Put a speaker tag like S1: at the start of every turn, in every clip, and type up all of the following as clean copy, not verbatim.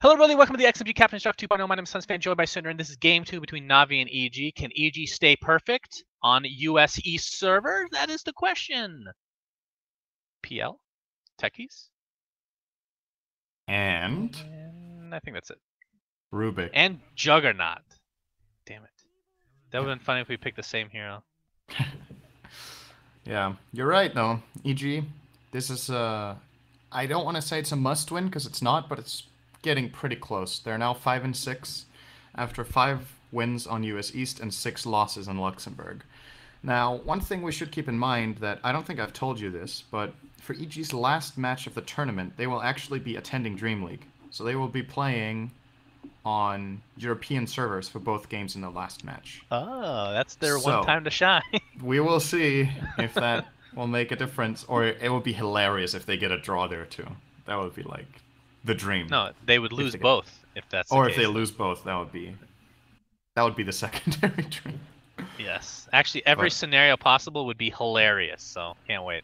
S1: Hello, everybody. Welcome to the XMG Captain Instruct 2.0. My name is SUNSfan, joined by syndereN. This is game 2 between Navi and EG. Can EG stay perfect on US East server? That is the question. PL? Techies?
S2: And
S1: I think that's it.
S2: Rubik.
S1: And Juggernaut. Damn it. That would have been funny if we picked the same hero.
S2: Yeah, you're right, though. EG, this is, I don't want to say it's a must-win, because it's not, but it's getting pretty close. They're now 5-6 after 5 wins on US East and 6 losses in Luxembourg. Now, one thing we should keep in mind that I don't think I've told you this, but for EG's last match of the tournament, they will actually be attending Dream League. So they will be playing on European servers for both games in the last match.
S1: Oh, that's their one time to shine.
S2: We will see if that will make a difference, or it will be hilarious if they get a draw there too. That would be like the dream.
S1: No, they would lose both if that's the
S2: or
S1: case.
S2: If they lose both, that would be the secondary dream.
S1: Yes, actually, every scenario possible would be hilarious. So can't wait.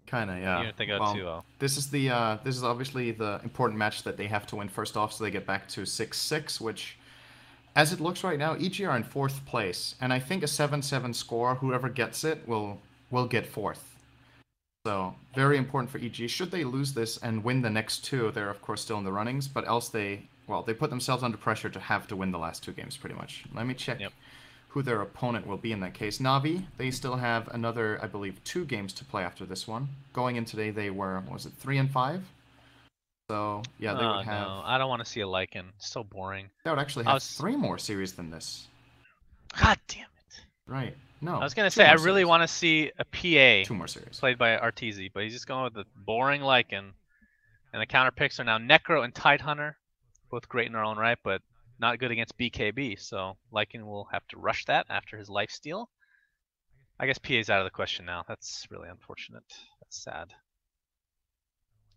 S2: Kinda, yeah.
S1: Even if they go 2-0.
S2: This is obviously the important match that they have to win first off, so they get back to 6-6, which, as it looks right now, EG are in 4th place, and I think a 7-7 score, whoever gets it will get 4th. So very important for EG. Should they lose this and win the next 2, they're of course still in the runnings, but else they put themselves under pressure to have to win the last 2 games pretty much. Let me check.
S1: Yep.
S2: Who their opponent will be in that case. Navi, they still have another, I believe, 2 games to play after this one. Going in today, they were, what was it, 3-5? So, yeah, they would have...
S1: No, I don't want to see a Lycan. It's so boring.
S2: They would actually have 3 more series than this.
S1: God damn it.
S2: Right. No.
S1: I was going to say, I really want to see a PA
S2: 2 more series.
S1: Played by Arteezy, but he's just going with the boring Lycan. And the counter picks are now Necro and Tidehunter. Both great in their own right, but not good against BKB, so Lycan will have to rush that after his lifesteal. I guess PA's out of the question now. That's really unfortunate. That's sad.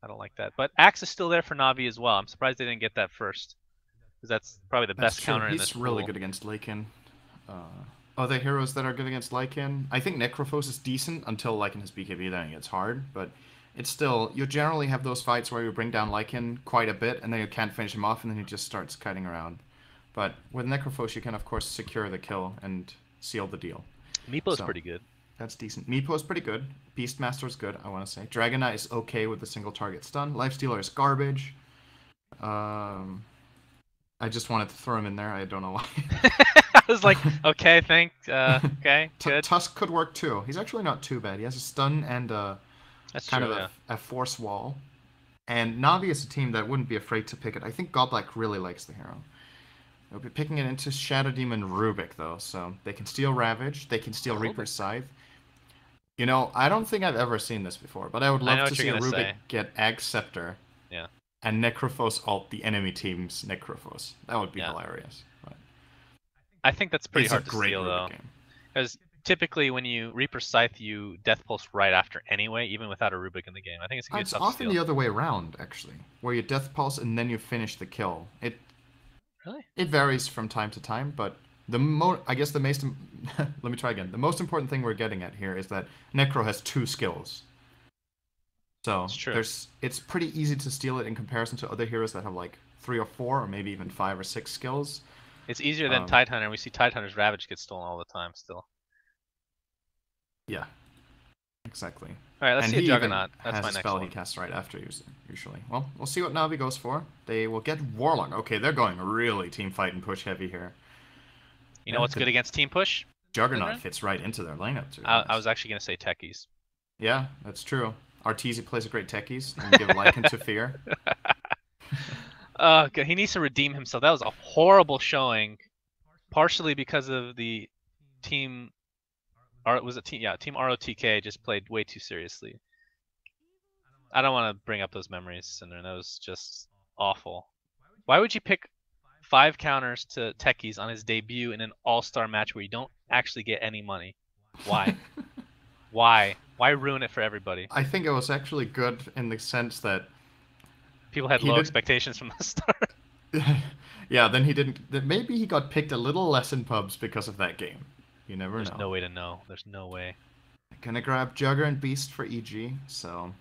S1: I don't like that. But Axe is still there for Navi as well. I'm surprised they didn't get that first, because that's probably the best counter in this pool.
S2: He's really good against Lycan. Other heroes that are good against Lycan, I think Necrophos is decent until Lycan has BKB, then it gets hard, but it's still, you generally have those fights where you bring down Lycan quite a bit, and then you can't finish him off, and then he just starts kiting around. But with Necrophos, you can, of course, secure the kill and seal the deal.
S1: Meepo's pretty good.
S2: That's decent. Meepo's pretty good. Beastmaster is good, I want to say. Dragonite is okay with the single target stun. Lifestealer is garbage. I just wanted to throw him in there. I don't know why.
S1: I was like, okay, thanks. Okay, good.
S2: Tusk could work too. He's actually not too bad. He has a stun and a force wall. And Navi is a team that wouldn't be afraid to pick it. I think Godlike really likes the hero. They'll be picking it into Shadow Demon Rubik, though, so they can steal Ravage, they can steal Reaper's Scythe. You know, I don't think I've ever seen this before, but I would love to see a Rubik get Ag Scepter and Necrophos ult the enemy team's Necrophos. That would be hilarious. But
S1: I think that's pretty hard to steal, though. Because typically when you Reaper's Scythe, you Death Pulse right after anyway, even without a Rubik in the game. I think it's a good
S2: It's often the other way around, actually, where you Death Pulse and then you finish the kill.
S1: Really?
S2: It varies from time to time, but I guess the most let me try again. The most important thing we're getting at here is that Necro has 2 skills. So it's pretty easy to steal it in comparison to other heroes that have like 3 or 4 or maybe even 5 or 6 skills.
S1: It's easier than Tidehunter. We see Tidehunter's Ravage get stolen all the time still.
S2: Yeah. Exactly.
S1: Alright, let's see a Juggernaut. That's my next
S2: spell
S1: one.
S2: he casts right after usually. Well, we'll see what Navi goes for. They will get Warlock. Okay, they're going really team fight and push heavy here.
S1: You know what's good against team push?
S2: Juggernaut fits right into their lineup too.
S1: I was actually going to say Techies.
S2: Yeah, that's true. Arteezy plays a great Techies and give Lycan to fear.
S1: He needs to redeem himself. That was a horrible showing, partially because of the team... Team ROTK just played way too seriously. I don't want to bring up those memories, and that was just awful. Why would you pick 5 counters to Techies on his debut in an all-star match where you don't actually get any money? Why? Why? Why ruin it for everybody?
S2: I think it was actually good in the sense that
S1: people had low expectations from the start.
S2: Yeah, then he didn't. Maybe he got picked a little less in pubs because of that game. You never know.
S1: There's no way to know. There's no way.
S2: Gonna grab Jugger and Beast for EG, so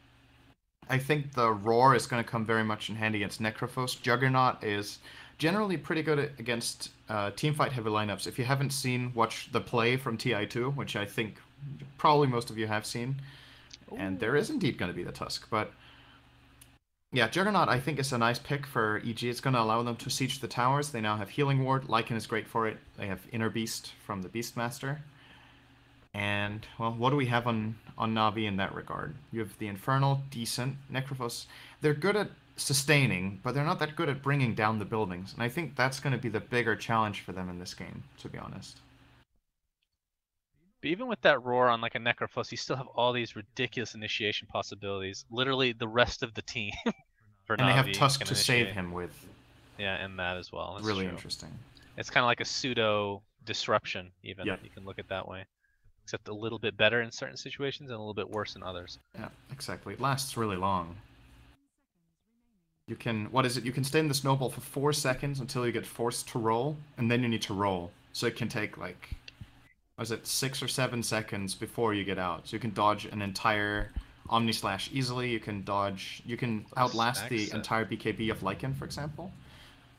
S2: I think the Roar is going to come very much in handy against Necrophos. Juggernaut is generally pretty good against teamfight heavy lineups. If you haven't seen, watch the play from TI2, which I think probably most of you have seen.
S1: Ooh.
S2: And there is indeed going to be the Tusk. But yeah, Juggernaut I think is a nice pick for EG. It's going to allow them to siege the towers. They now have Healing Ward. Lycan is great for it. They have Inner Beast from the Beastmaster. And, well, what do we have on Na'Vi in that regard? You have the Infernal, decent. Necrophos, they're good at sustaining, but they're not that good at bringing down the buildings. And I think that's going to be the bigger challenge for them in this game, to be honest.
S1: But even with that Roar on like a Necrophos, you still have all these ridiculous initiation possibilities. Literally the rest of the team for
S2: And
S1: Na'Vi
S2: they have Tusk
S1: can
S2: to
S1: initiate.
S2: save him with.
S1: Yeah, and that as well. That's
S2: really
S1: true.
S2: Interesting.
S1: It's kind of like a pseudo disruption, even.
S2: Yep.
S1: You can look at it that way. Except a little bit better in certain situations and a little bit worse in others.
S2: Yeah, exactly. It lasts really long. You can, what is it? You can stay in the snowball for 4 seconds until you get forced to roll, and then you need to roll. So it can take like, what is it, 6 or 7 seconds before you get out. So you can dodge an entire Omni Slash easily. You can dodge, you can outlast the entire BKB of Lycan, for example.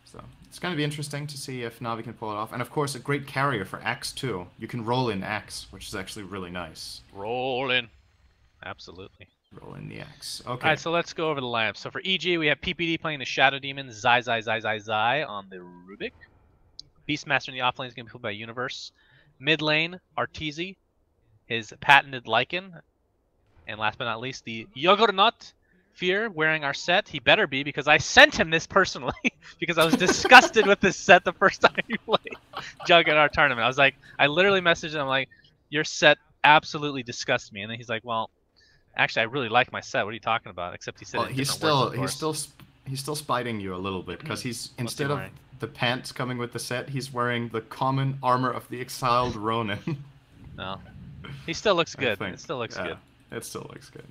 S2: So it's going to be interesting to see if Na'Vi can pull it off. And of course, a great carrier for Axe too. You can roll in Axe, which is actually really nice.
S1: Roll in. Absolutely.
S2: Roll in the Axe. Okay.
S1: Alright, so let's go over the lineup. So for EG, we have PPD playing the Shadow Demon, Zai on the Rubik. Beastmaster in the offlane is going to be played by Universe. Mid lane, Arteezy, his patented Lycan. And last but not least, the Juggernaut. Fear wearing our set. He better be, because I sent him this personally because I was disgusted with this set the first time he played Jug in our tournament. I was like, I literally messaged him like, your set absolutely disgusts me. And then he's like, well, actually I really like my set. What are you talking about? Except he said
S2: well,
S1: it in
S2: he's
S1: different words,
S2: he's still spiting you a little bit, because he's, instead of the pants coming with the set, he's wearing the common armor of the exiled Ronin.
S1: No, he still looks good. It still looks good.
S2: It still looks good.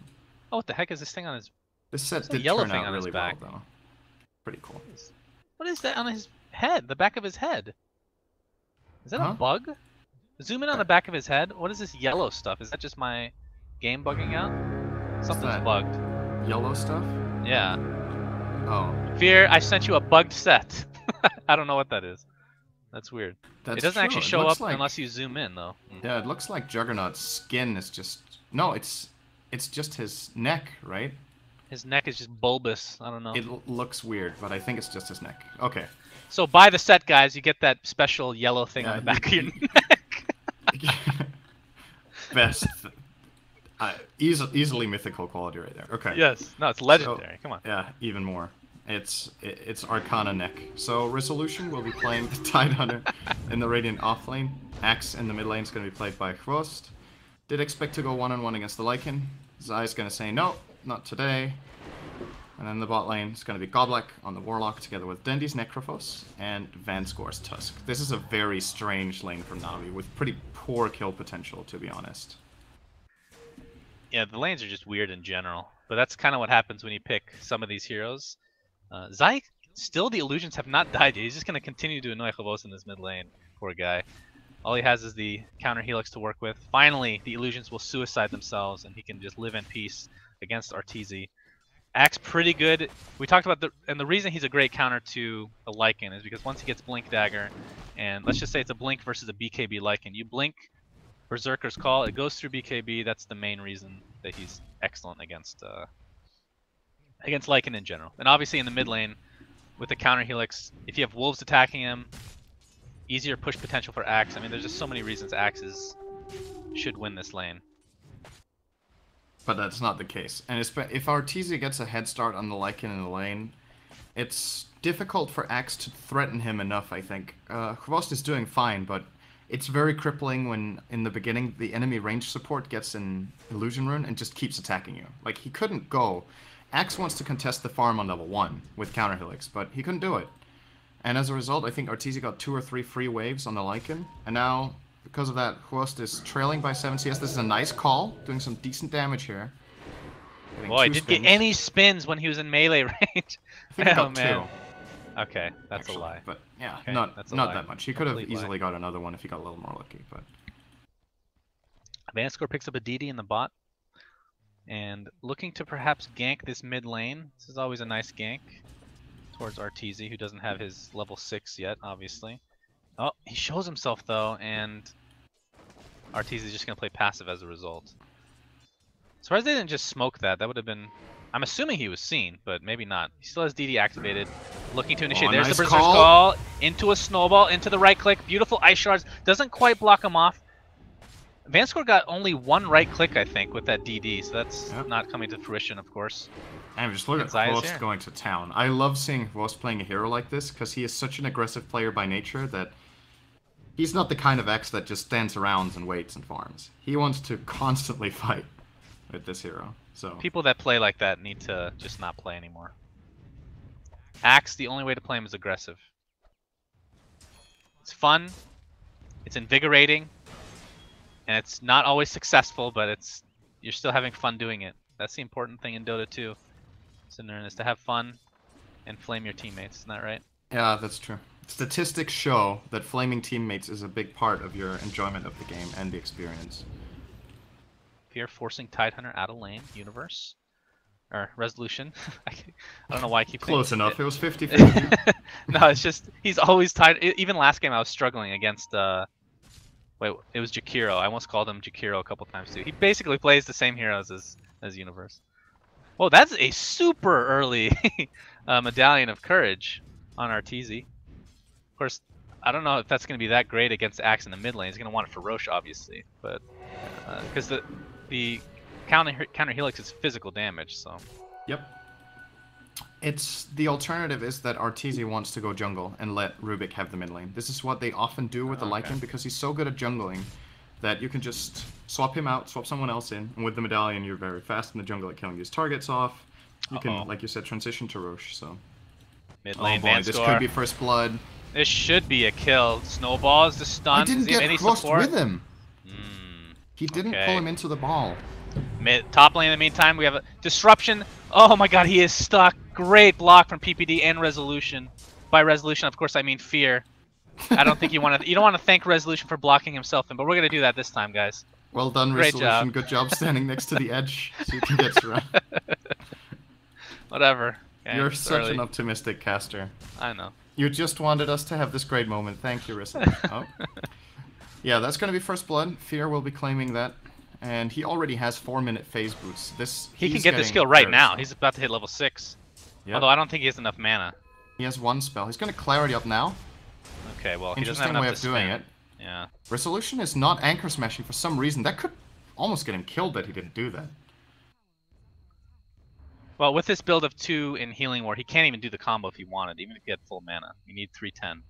S1: Oh, what the heck is this thing on his?
S2: This set did
S1: yellow
S2: turn
S1: thing
S2: out
S1: on his
S2: really
S1: back.
S2: well, though. Pretty cool.
S1: What is that on his head? The back of his head? Is that a bug? Zoom in on the back of his head. What is this yellow stuff? Is that just my game bugging out? Something's bugged.
S2: Yellow stuff?
S1: Yeah.
S2: Oh.
S1: Fear, I sent you a bugged set. I don't know what that is. That's weird.
S2: It
S1: doesn't actually show up unless you zoom in, though.
S2: Yeah, it looks like Juggernaut's skin is just... No, it's just his neck, right?
S1: His neck is just bulbous. I don't know.
S2: It looks weird, but I think it's just his neck. Okay.
S1: So buy the set, guys. You get that special yellow thing on the back of your neck.
S2: Best. Easily mythical quality right there. Okay.
S1: Yes. No, it's legendary.
S2: So,
S1: come on.
S2: Yeah, even more. It's Arcana neck. So Resolution will be playing the Tidehunter in the Radiant offlane. Axe in the mid lane is going to be played by Hrost. Did expect to go one-on-one against the Lycan. Zai's going to say no, not today. And then the bot lane is going to be Godlike on the Warlock together with Dendy's Necrophos and Vanscore's Tusk. This is a very strange lane from Na'Vi with pretty poor kill potential, to be honest.
S1: Yeah, the lanes are just weird in general. But that's kind of what happens when you pick some of these heroes. Zai, still the illusions have not died yet. He's just going to continue to annoy Chavos in this mid lane. Poor guy. All he has is the counter Helix to work with. Finally, the illusions will suicide themselves, and he can just live in peace against Arteezy. Axe pretty good. We talked about the reason he's a great counter to a Lycan is because once he gets Blink Dagger, and let's just say it's a Blink versus a BKB Lycan, you blink Berserker's Call, it goes through BKB. That's the main reason that he's excellent against Lycan in general. And obviously in the mid lane, with the counter Helix, if you have Wolves attacking him, easier push potential for Axe. I mean, there's just so many reasons Axes should win this lane.
S2: But that's not the case. And if Arteezy gets a head start on the Lycan in the lane, it's difficult for Axe to threaten him enough, I think. Hrost is doing fine, but it's very crippling when, in the beginning, the enemy range support gets an Illusion Rune and just keeps attacking you. Like, he couldn't go. Axe wants to contest the farm on level 1 with Counter Helix, but he couldn't do it. And as a result, I think Arteezy got 2 or 3 free waves on the Lycan. And now, because of that, Hrost is trailing by 7 CS. This is a nice call, doing some decent damage here.
S1: Boy, didn't get any spins when he was in melee range.
S2: I think he got 2.
S1: Okay, that's
S2: actually,
S1: a lie.
S2: But yeah,
S1: okay,
S2: not that much. He could have easily got another one if he got a little more lucky. But
S1: Vanscore picks up a DD in the bot. And looking to perhaps gank this mid lane. This is always a nice gank towards Arteezy, who doesn't have his level 6 yet, obviously. Oh, he shows himself though, and Arteezy's just going to play passive as a result. Surprised they didn't just smoke that. That would have been... I'm assuming he was seen, but maybe not. He still has DD activated. Looking to initiate. There's
S2: nice
S1: the Berserker's Call. Into a snowball. Into the right click. Beautiful ice shards. Doesn't quite block him off. Vanscore got only one right click, I think, with that DD. So that's not coming to fruition, of course.
S2: And just look at Vost going to town. I love seeing Vost playing a hero like this, because he is such an aggressive player by nature that he's not the kind of X that just stands around and waits and farms. He wants to constantly fight with this hero. So
S1: people that play like that need to just not play anymore. Axe, the only way to play him is aggressive. It's fun, it's invigorating, and it's not always successful, but you're still having fun doing it. That's the important thing in Dota 2. syndereN is to have fun and flame your teammates, isn't that right?
S2: Yeah, that's true. Statistics show that flaming teammates is a big part of your enjoyment of the game and the experience.
S1: Fear forcing Tidehunter out of lane, universe. Or resolution. I don't know why I keep
S2: close enough. It was 50-50.
S1: No, it's just he's always tied. Even last game I was struggling against wait, it was Jakiro. I almost called him Jakiro a couple times too. He basically plays the same heroes as Universe. Oh, that's a super early medallion of courage on Arteezy. Of course, I don't know if that's going to be that great against Axe in the mid lane. He's going to want it for Roche, obviously, but because the counter helix is physical damage, so.
S2: Yep. The alternative is that Arteezy wants to go jungle and let Rubik have the mid lane. This is what they often do with the Lycan because he's so good at jungling that you can just swap him out, swap someone else in, and with the medallion you're very fast in the jungle at killing his targets off. You can, like you said, transition to Roche, so.
S1: Mid lane,
S2: boy, this could be first blood.
S1: This should be a kill. Snowballs the stun.
S2: I didn't get crossed with him. He didn't pull him into the ball.
S1: Top lane in the meantime, we have a disruption. Oh my god, he is stuck. Great block from PPD and Resolution. By Resolution, of course, I mean Fear. I don't think you don't want to thank Resolution for blocking himself, but we're gonna do that this time, guys.
S2: Well done,
S1: Great
S2: Resolution.
S1: job.
S2: Good job standing next to the edge so you can get surrounded.
S1: Whatever. Okay,
S2: You're such an optimistic caster.
S1: I know.
S2: You just wanted us to have this great moment. Thank you, Resolution. Oh. Yeah, that's gonna be first blood. Fear will be claiming that. And he already has 4-minute phase boosts.
S1: He can get this kill right now. He's about to hit level 6. Yep. Although I don't think he has enough mana.
S2: He has one spell. He's going to Clarity up now.
S1: Okay, well, he doesn't have enough
S2: way of doing it.
S1: Yeah.
S2: Resolution is not anchor smashing for some reason. That could almost get him killed that he didn't do that.
S1: Well, with this build of 2 in Healing Ward, he can't even do the combo if he wanted, even if he had full mana. You need 310.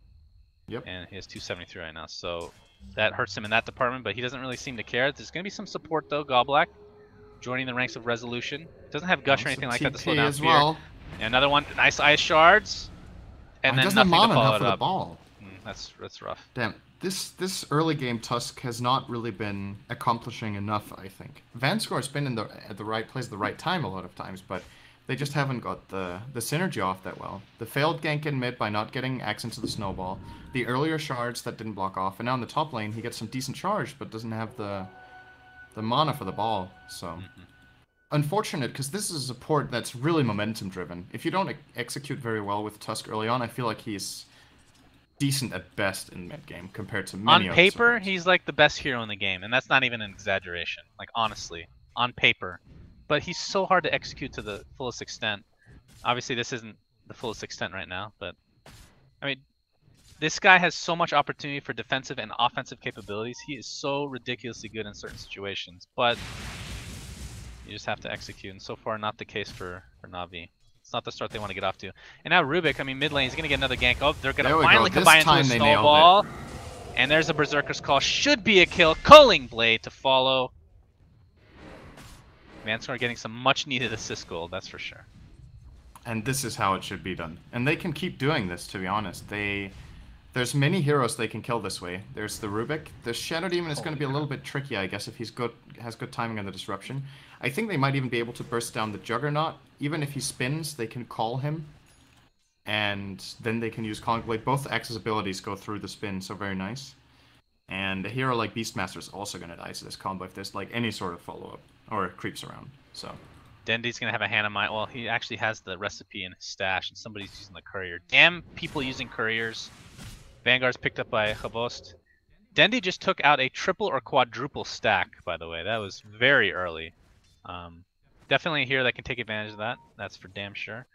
S2: Yep.
S1: And he has 273 right now, so that hurts him in that department, but he doesn't really seem to care. There's going to be some support, though. Goblack joining the ranks of Resolution. Doesn't have Gush or anything like that to slow down
S2: as
S1: Fear.
S2: Well.
S1: And another one, nice Ice Shards. And then nothing to follow it up.
S2: Ball.
S1: That's rough.
S2: Damn, this early game Tusk has not really been accomplishing enough, I think. Vanscore's been at the right place at the right time a lot of times, but they just haven't got the synergy off that well. The failed gank in mid by not getting Axe into the snowball, the earlier shards that didn't block off, and now in the top lane he gets some decent charge, but doesn't have the mana for the ball, so. Unfortunate, because this is a support that's really momentum driven. If you don't execute very well with Tusk early on, I feel like he's decent at best in mid game compared to many
S1: On paper, he's like the best hero in the game, and that's not even an exaggeration. Like, honestly, on paper. But he's so hard to execute to the fullest extent. Obviously, this isn't the fullest extent right now, but I mean, this guy has so much opportunity for defensive and offensive capabilities. He is so ridiculously good in certain situations, but you just have to execute, and so far not the case for Na'Vi. It's not the start they want to get off to. And now Rubik, I mean, mid lane, he's going to get another gank. Oh, they're going to finally combine into a snowball. And there's a Berserker's Call. Should be a kill. Culling Blade to follow. Vanscore getting some much needed assist gold, that's for sure.
S2: And this is how it should be done. And they can keep doing this, to be honest. There's many heroes they can kill this way. There's the Rubik. The Shadow Demon is going to be a little bit tricky, I guess, if he's has good timing on the disruption. I think they might even be able to burst down the Juggernaut. Even if he spins, they can call him. And then they can use Calling Blade. Both Axe's abilities go through the spin, so very nice. And a hero like Beastmaster is also going to die to this combo if there's like any sort of follow-up. or creeps around. So
S1: Dendi's gonna have a Hannah Mine. Well, he actually has the recipe in his stash, and somebody's using the courier. Damn people using couriers. Vanguard's picked up by Havost. Dendi just took out a triple or quadruple stack, by the way. That was very early. Definitely a hero that can take advantage of that. That's for damn sure.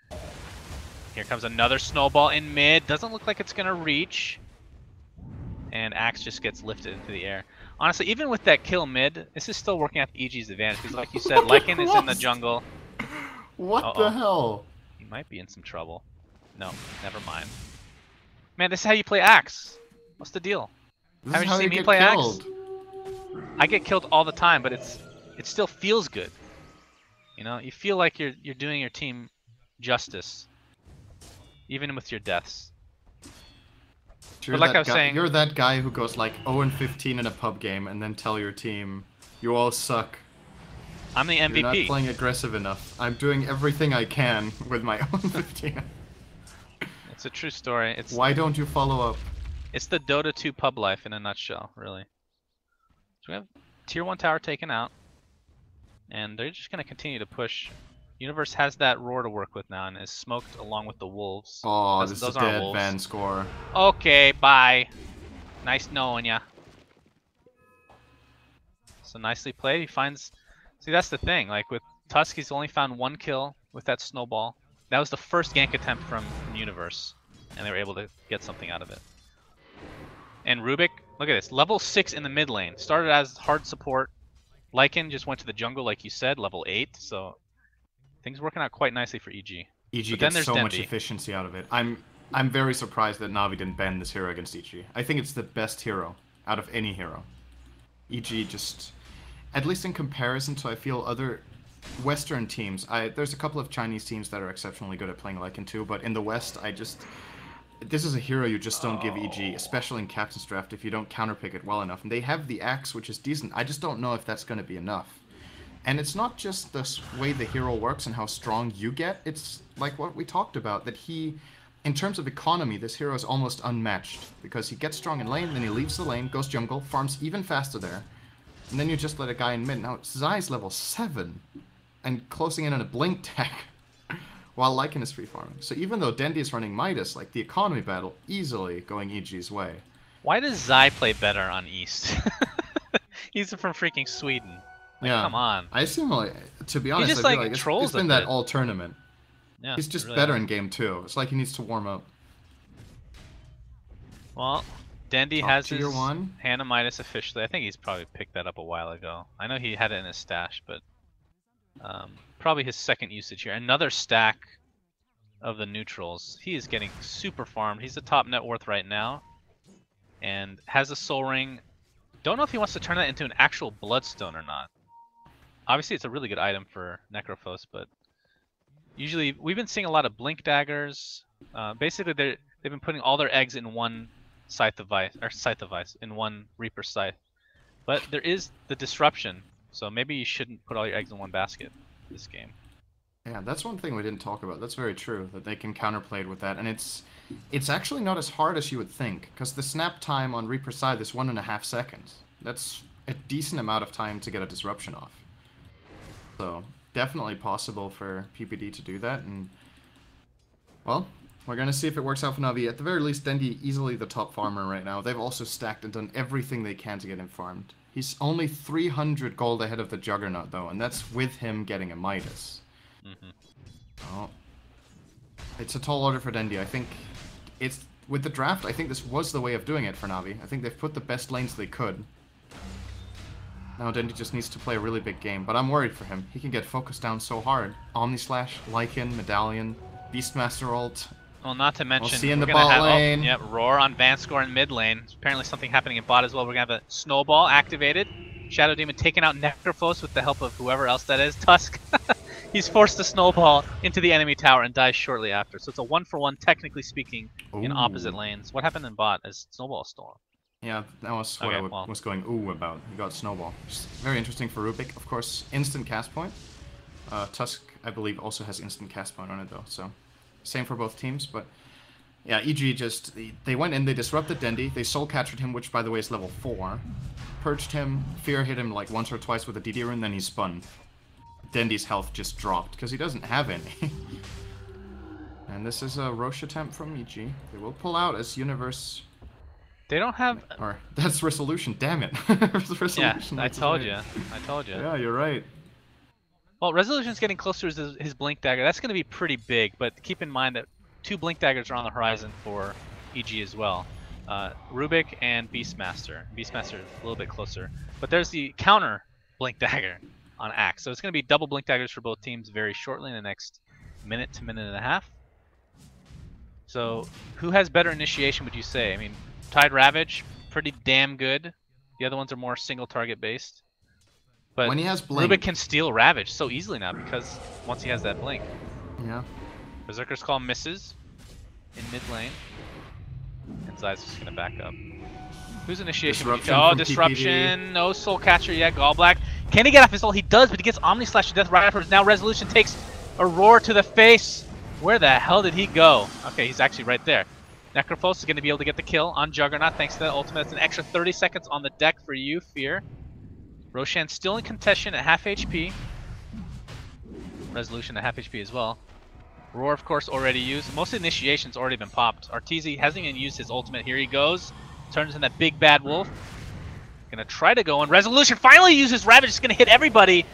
S1: Here comes another snowball in mid. Doesn't look like it's going to reach. And Axe just gets lifted into the air. Honestly, even with that kill mid, this is still working out the EG's advantage. Because like you said, Lycan is in the jungle.
S2: What the hell?
S1: He might be in some trouble. No, never mind. Man, this is how you play Axe. What's the deal? Haven't you seen me play Axe? I get killed all the time, but it still feels good. You know, you feel like you're doing your team justice, even with your deaths. But like I was saying,
S2: you're that guy who goes like 0-15 in a pub game and then tell your team, you all suck.
S1: I'm the MVP.
S2: You're not playing aggressive enough. I'm doing everything I can with my 0-15.
S1: It's a true story.
S2: Why don't you follow up?
S1: It's the Dota 2 pub life in a nutshell, really. So we have Tier 1 tower taken out. And they're just going to continue to push. Universe has that roar to work with now and is smoked along with the wolves.
S2: Oh, this is a dead Van score.
S1: Okay, bye. Nice knowing ya. So nicely played. He finds... See, that's the thing. Like with Tusk, he's only found one kill with that snowball. That was the first gank attempt from Universe. And they were able to get something out of it. And Rubik, look at this. Level 6 in the mid lane. Started as hard support. Lycan just went to the jungle, like you said, level 8. So things working out quite nicely for EG.
S2: EG gets so much efficiency out of it. I'm very surprised that Na'Vi didn't ban this hero against EG. I think it's the best hero out of any hero. EG just, at least in comparison to, I feel, other Western teams. There's a couple of Chinese teams that are exceptionally good at playing Lycan too, but in the West, this is a hero you just don't give EG, especially in Captain's Draft, if you don't counterpick it well enough. And they have the Axe, which is decent. I just don't know if that's going to be enough. And it's not just the way the hero works and how strong you get. It's like what we talked about, that in terms of economy, this hero is almost unmatched. Because he gets strong in lane, then he leaves the lane, goes jungle, farms even faster there. And then you just let a guy in mid. Now, Zai's level 7, and closing in on a blink tag. While Lycan is free farming. So even though Dendi is running Midas, like the economy battle easily going EG's way.
S1: Why does Zai play better on East? He's from freaking Sweden. Like, yeah, come on.
S2: I assume, like, to be honest,
S1: just,
S2: I feel like it's been that all tournament.
S1: Yeah,
S2: he's just really better in game 2. It's like he needs to warm up.
S1: Well, Dendi has his
S2: one.
S1: Hannah Midas officially. I think he's probably picked that up a while ago. I know he had it in his stash, but probably his second usage here. Another stack of the neutrals. He is getting super farmed. He's the top net worth right now. And has a soul ring. Don't know if he wants to turn that into an actual bloodstone or not. Obviously it's a really good item for Necrophos, but usually we've been seeing a lot of blink daggers. Basically they've been putting all their eggs in one scythe device, in one Reaper scythe. But there is the disruption, so maybe you shouldn't put all your eggs in one basket this game.
S2: Yeah, that's one thing we didn't talk about. That's very true, that they can counterplay it with that. And it's actually not as hard as you would think, because the snap time on Reaper side is 1.5 seconds. That's a decent amount of time to get a disruption off. So, definitely possible for PPD to do that, and well, we're going to see if it works out for Na'Vi. At the very least, Dendi easily the top farmer right now. They've also stacked and done everything they can to get him farmed. He's only 300 gold ahead of the Juggernaut, though, and that's with him getting a Midas. Oh. It's a tall order for Dendi. I think with the draft, I think this was the way of doing it for Na'Vi. I think they've put the best lanes they could. Now Dendi just needs to play a really big game, but I'm worried for him. He can get focused down so hard. Omni Slash, Lycan, Medallion, Beastmaster ult.
S1: Well, not to mention,
S2: we'll see in the bot lane.
S1: Yep, Roar on Vanscore in mid lane. There's apparently something happening in bot as well. We're going to have a Snowball activated. Shadow Demon taking out Necrophos with the help of whoever else that is. Tusk. He's forced to Snowball into the enemy tower and dies shortly after. So it's a 1-for-1, technically speaking, in opposite lanes. What happened in bot as Snowball stolen?
S2: Yeah, that was what I was going ooh about. He got Snowball. Just very interesting for Rubik. Of course, instant cast point. Tusk, I believe, also has instant cast point on it, though. So, same for both teams. But, yeah, EG just... They went in, they disrupted Dendi. They soul captured him, which, by the way, is level 4. Purged him. Fear hit him like once or twice with a DD rune, then he spun. Dendy's health just dropped, because he doesn't have any. And this is a Roche attempt from EG. They will pull out as Universe...
S1: They don't have...
S2: Or, that's Resolution, damn it.
S1: Resolution, yeah, I told you. I told you.
S2: Yeah, you're right.
S1: Well, Resolution's getting closer to his Blink Dagger. That's going to be pretty big, but keep in mind that 2 Blink Daggers are on the horizon for EG as well. Rubik and Beastmaster. Beastmaster is a little bit closer. But there's the counter Blink Dagger on Axe. So it's going to be double Blink Daggers for both teams very shortly in the next minute to minute and a half. So who has better initiation, would you say? I mean, Tide Ravage, pretty damn good. The other ones are more single target based. But
S2: when he has Blink,
S1: Rubik can steal Ravage so easily now because once he has that Blink.
S2: Yeah.
S1: Berserker's Call misses in mid lane. And Zai's just going to back up. Who's initiation? Disruption.
S2: PPD.
S1: No Soul Catcher yet. Gallblack. Can he get off his ult? He does, but he gets Omni Slash to death right afterwards. Now Resolution takes a roar to the face. Where the hell did he go? Okay, he's actually right there. Necrophos is going to be able to get the kill on Juggernaut thanks to that ultimate. It's an extra 30 seconds on the deck for you, Fear. Roshan still in contention at half HP. Resolution at half HP as well. Roar, of course, already used. Most of the initiation's already been popped. Arteezy hasn't even used his ultimate. Here he goes. Turns into that big bad wolf. Gonna try to go in. Resolution finally uses Ravage. It's gonna hit everybody.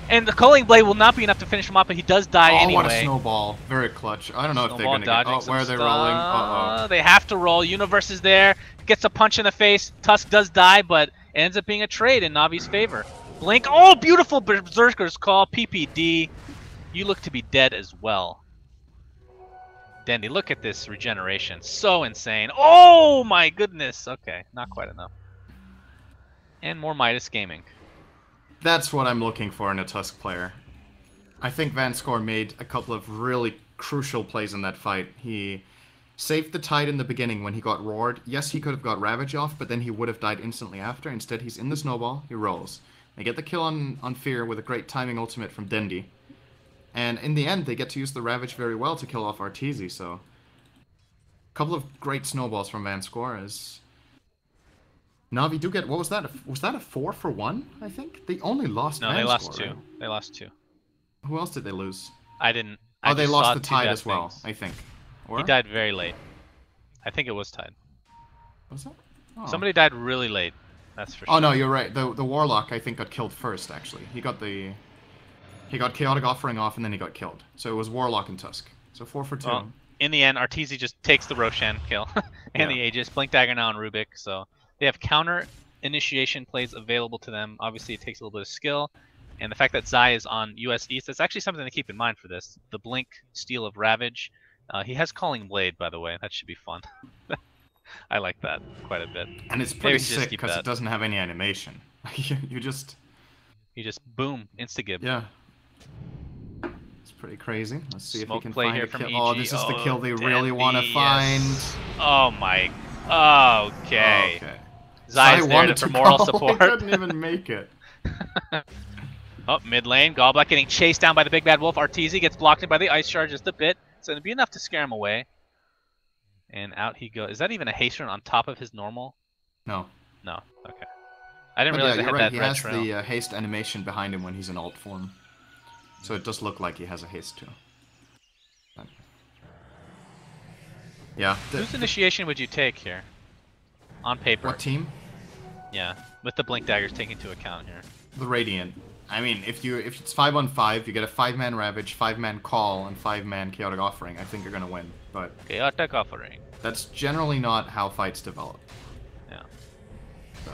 S1: And the Culling Blade will not be enough to finish him off, but he does die anyway.
S2: What a snowball. Very clutch. I don't know if they're gonna get... Oh, where are they rolling? Uh-oh.
S1: They have to roll. Universe is there. Gets a punch in the face. Tusk does die, but it ends up being a trade in Navi's favor. Blink. Oh, beautiful Berserker's Call. PPD. You look to be dead as well. Dendy, look at this regeneration. So insane. Oh my goodness. Okay, not quite enough. And more Midas Gaming.
S2: That's what I'm looking for in a Tusk player. I think Vanscore made a couple of really crucial plays in that fight. He saved the Tide in the beginning when he got roared. Yes, he could have got Ravage off, but then he would have died instantly after. Instead, he's in the snowball. He rolls. They get the kill on Fear with a great timing ultimate from Dendy. And in the end, they get to use the Ravage very well to kill off Arteezy, so... A couple of great snowballs from Vanscore as... Na'Vi do get... What was that? Was that a 4 for 1, I think? They only lost
S1: No,
S2: Vanscore,
S1: they lost 2.
S2: right?
S1: They lost 2.
S2: Who else did they lose?
S1: I didn't...
S2: Oh, they lost the
S1: Tide
S2: Tide as well, I think. Or?
S1: He died very late. I think it was Tide.
S2: Was that? Oh.
S1: Somebody died really late. That's for sure.
S2: Oh, no, you're right. The Warlock, I think, got killed first, actually. He got Chaotic Offering off, and then he got killed. So it was Warlock and Tusk. So 4 for 2.
S1: Well, in the end, Arteezy just takes the Roshan kill. And the Aegis. Blink Dagger now on Rubik. So they have counter initiation plays available to them. Obviously, it takes a little bit of skill. And the fact that Zai is on US East, that's actually something to keep in mind for this. The Blink steal of Ravage. He has Calling Blade, by the way. That should be fun. I like that quite a bit.
S2: And it's pretty sick because it doesn't have any animation. You just
S1: boom, insta-gib.
S2: Yeah. It's pretty crazy. Let's see
S1: Smoke
S2: if he can
S1: play
S2: find
S1: here
S2: a
S1: from
S2: kill.
S1: EG.
S2: Oh, this is the kill they really want to
S1: yes.
S2: find.
S1: Oh my. Okay.
S2: Okay.
S1: Zai's there for moral support.
S2: He couldn't even make it.
S1: Oh, mid lane. Gallblack getting chased down by the big bad wolf. Arteezy gets blocked in by the ice charge just a bit. So it'll be enough to scare him away. And out he goes. Is that even a haste run on top of his normal?
S2: No.
S1: No. Okay. I didn't realize it had that red trail.
S2: He has the haste animation behind him when he's in alt form. So it does look like he has a haste too. But... Yeah.
S1: Whose initiation would you take here? On paper.
S2: What team?
S1: Yeah, with the Blink Daggers taken into account here.
S2: The Radiant. I mean, if it's 5-on-5, you get a 5-man Ravage, 5-man Call, and 5-man Chaotic Offering. I think you're gonna win. But
S1: Chaotic Offering.
S2: That's generally not how fights develop.
S1: Yeah.
S2: So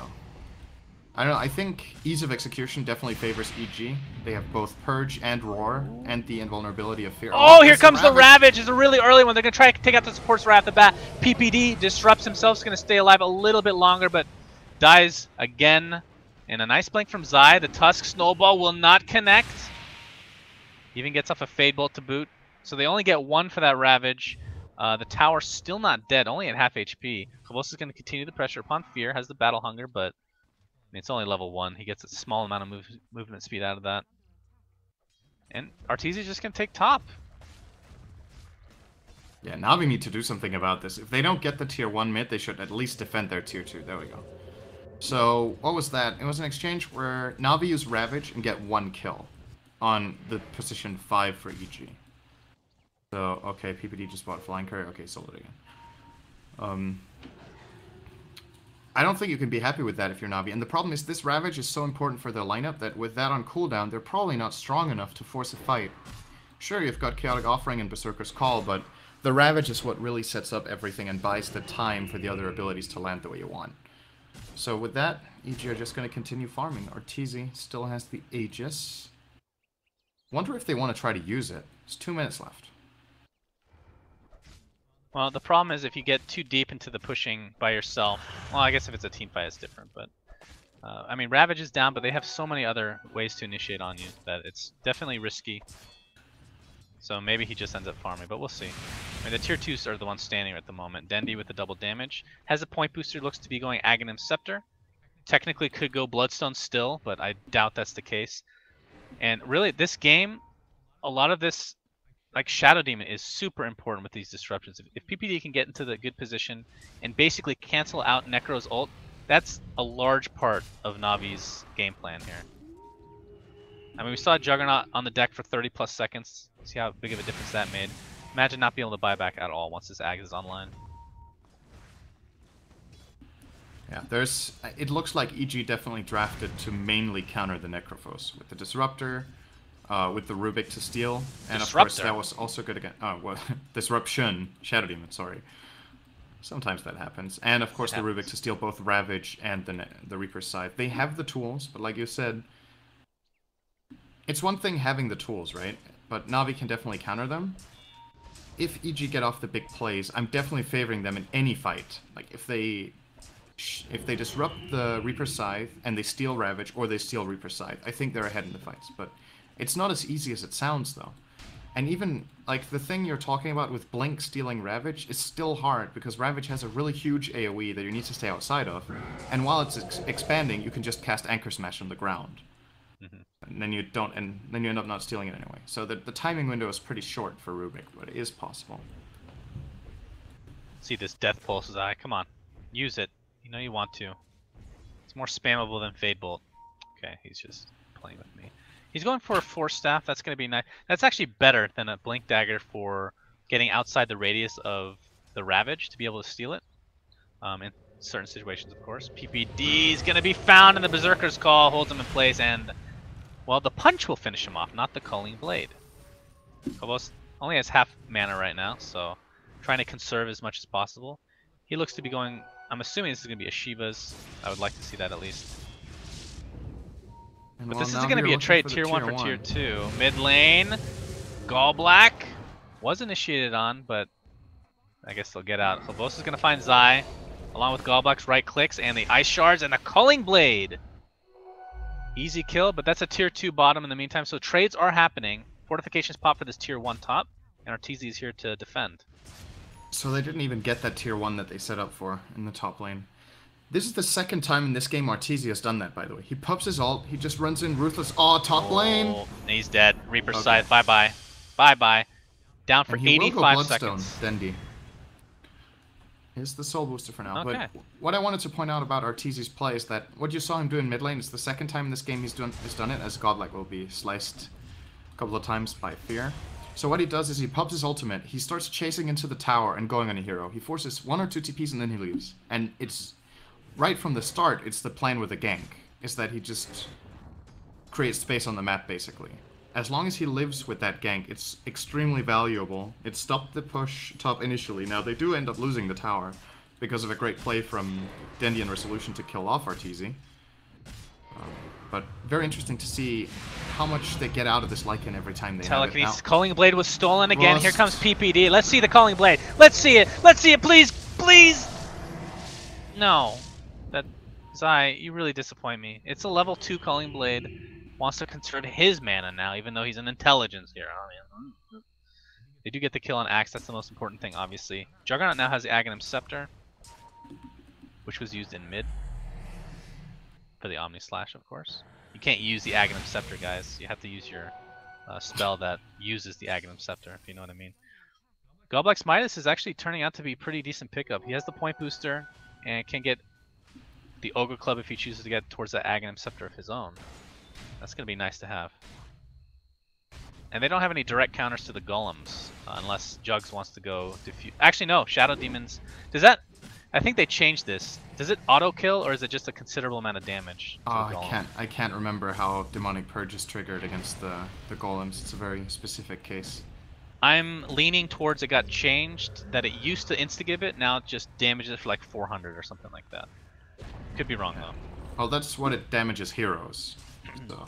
S2: I don't know. I think ease of execution definitely favors EG. They have both Purge and Roar, and the invulnerability of Fear.
S1: Oh, here comes the Ravage. It's a really early one. They're gonna try to take out the supports right off the bat. PPD disrupts himself. Is gonna stay alive a little bit longer, but dies again. And a nice blink from Zai. The Tusk Snowball will not connect. Even gets off a Fade Bolt to boot. So they only get 1 for that Ravage. The tower still not dead, only at half HP. Kavos is going to continue the pressure upon Fear. Has the Battle Hunger, but I mean, it's only level 1. He gets a small amount of movement speed out of that. And Arteezy is just going to take top.
S2: Yeah, Na'Vi need to do something about this. If they don't get the tier 1 mid, they should at least defend their tier 2. There we go. So, what was that? It was an exchange where Na'Vi used Ravage and get 1 kill on the position 5 for EG. So, okay, PPD just bought flying courier. Okay, sold it again. I don't think you can be happy with that if you're Navi. And the problem is this Ravage is so important for their lineup that with that on cooldown, they're probably not strong enough to force a fight. Sure, you've got Chaotic Offering and Berserker's Call, but the Ravage is what really sets up everything and buys the time for the other abilities to land the way you want. So with that, EG are just going to continue farming. Arteezy still has the Aegis. Wonder if they want to try to use it. There's 2 minutes left.
S1: Well, the problem is if you get too deep into the pushing by yourself. Well, I guess if it's a team fight, it's different. But I mean, Ravage is down, but they have so many other ways to initiate on you that it's definitely risky. So maybe he just ends up farming, but we'll see. I mean, the tier 2s are the ones standing at the moment. Dendi with the double damage has a point booster. Looks to be going Aghanim Scepter. Technically could go Bloodstone still, but I doubt that's the case. And really, this game, a lot of this, like Shadow Demon, is super important with these disruptions. If PPD can get into the good position and basically cancel out Necro's ult, that's a large part of Navi's game plan here. I mean, we saw Juggernaut on the deck for 30 plus seconds. See how big of a difference that made. Imagine not being able to buy back at all once this Ag is online.
S2: Yeah, it looks like EG definitely drafted to mainly counter the Necrophos with the Disruptor, with the Rubik to steal, and
S1: Disruptor.
S2: Of course that was also good again. Oh, well, Disruption, Shadow Demon, sorry. Sometimes that happens. And of course the Rubik to steal both Ravage and the Reaper's Scythe. They have the tools, but like you said, it's one thing having the tools, right? But Navi can definitely counter them. If EG get off the big plays, I'm definitely favoring them in any fight. Like if they disrupt the Reaper's Scythe and they steal Ravage or they steal Reaper's Scythe, I think they're ahead in the fights. But it's not as easy as it sounds, though. And even, like, the thing you're talking about with Blink stealing Ravage is still hard, because Ravage has a really huge AoE that you need to stay outside of, and while it's expanding, you can just cast Anchor Smash on the ground. And then you don't, and then you end up not stealing it anyway. So the timing window is pretty short for Rubik, but it is possible.
S1: See this Death Pulse's eye. Come on, use it. You know you want to. It's more spammable than Fade Bolt. Okay, he's just playing with me. He's going for a Force Staff. That's going to be nice. That's actually better than a Blink Dagger for getting outside the radius of the Ravage to be able to steal it. In certain situations, of course. PPD is going to be found in the Berserker's Call, holds him in place, and, well, the punch will finish him off, not the Culling Blade. Phobos only has half mana right now, so trying to conserve as much as possible. He looks to be going, I'm assuming this is going to be a Shiva's. I would like to see that at least. But this is going to be a trade tier 1 for tier 2. Mid lane, Gallblack was initiated on, but I guess they'll get out. Phobos is going to find Zai, along with Gallblack's right clicks and the Ice Shards and the Culling Blade. Easy kill, but that's a tier 2 bottom in the meantime, so trades are happening. Fortifications pop for this tier 1 top, and Arteezy is here to defend.
S2: So they didn't even get that tier 1 that they set up for in the top lane. This is the second time in this game Arteezy has done that, by the way. He pops his ult, he just runs in Ruthless. Oh, top lane!
S1: He's dead. Reaper's Scythe, bye-bye. Bye-bye. Down for 85 seconds.
S2: Dendi. Here's the soul booster for now.
S1: Okay.
S2: But what I wanted to point out about Arteezy's play is that what you saw him do in mid lane is the second time in this game he's done it, as Godlike will be sliced a couple of times by Fear. So what he does is he pops his ultimate, he starts chasing into the tower and going on a hero. He forces 1 or 2 TPs and then he leaves. And it's right from the start, it's the plan with the gank, is that he just creates space on the map, basically. As long as he lives with that gank, it's extremely valuable. It stopped the push top initially. Now, they do end up losing the tower because of a great play from Dendi and Resolution to kill off Arteezy. But very interesting to see how much they get out of this Lycan every time they have it.
S1: Telekinesis. Culling Blade was stolen again. Here comes PPD. Let's see the Culling Blade. Let's see it. Let's see it, please. Please. No. That Zai, you really disappoint me. It's a level 2 Culling Blade. Wants to conserve his mana now, even though he's an intelligence hero. They do get the kill on Axe. That's the most important thing, obviously. Juggernaut now has the Aghanim Scepter, which was used in mid for the Omni Slash, of course. You can't use the Aghanim Scepter, guys. You have to use your spell that uses the Aghanim Scepter, if you know what I mean. Gallblack's Midas is actually turning out to be a pretty decent pickup. He has the point booster and can get the Ogre Club if he chooses to get towards that Aghanim Scepter of his own. That's going to be nice to have. And they don't have any direct counters to the golems, unless Jugs wants to go diffuse. Actually, no. Shadow Demons. Does that? I think they changed this. Does it auto kill, or is it just a considerable amount of damage? To the golem?
S2: I can't remember how Demonic Purge is triggered against the golems. It's a very specific case.
S1: I'm leaning towards it got changed. That it used to insta-give it, now it just damages it for like 400 or something like that. Could be wrong though.
S2: Well, that's what it damages heroes. So.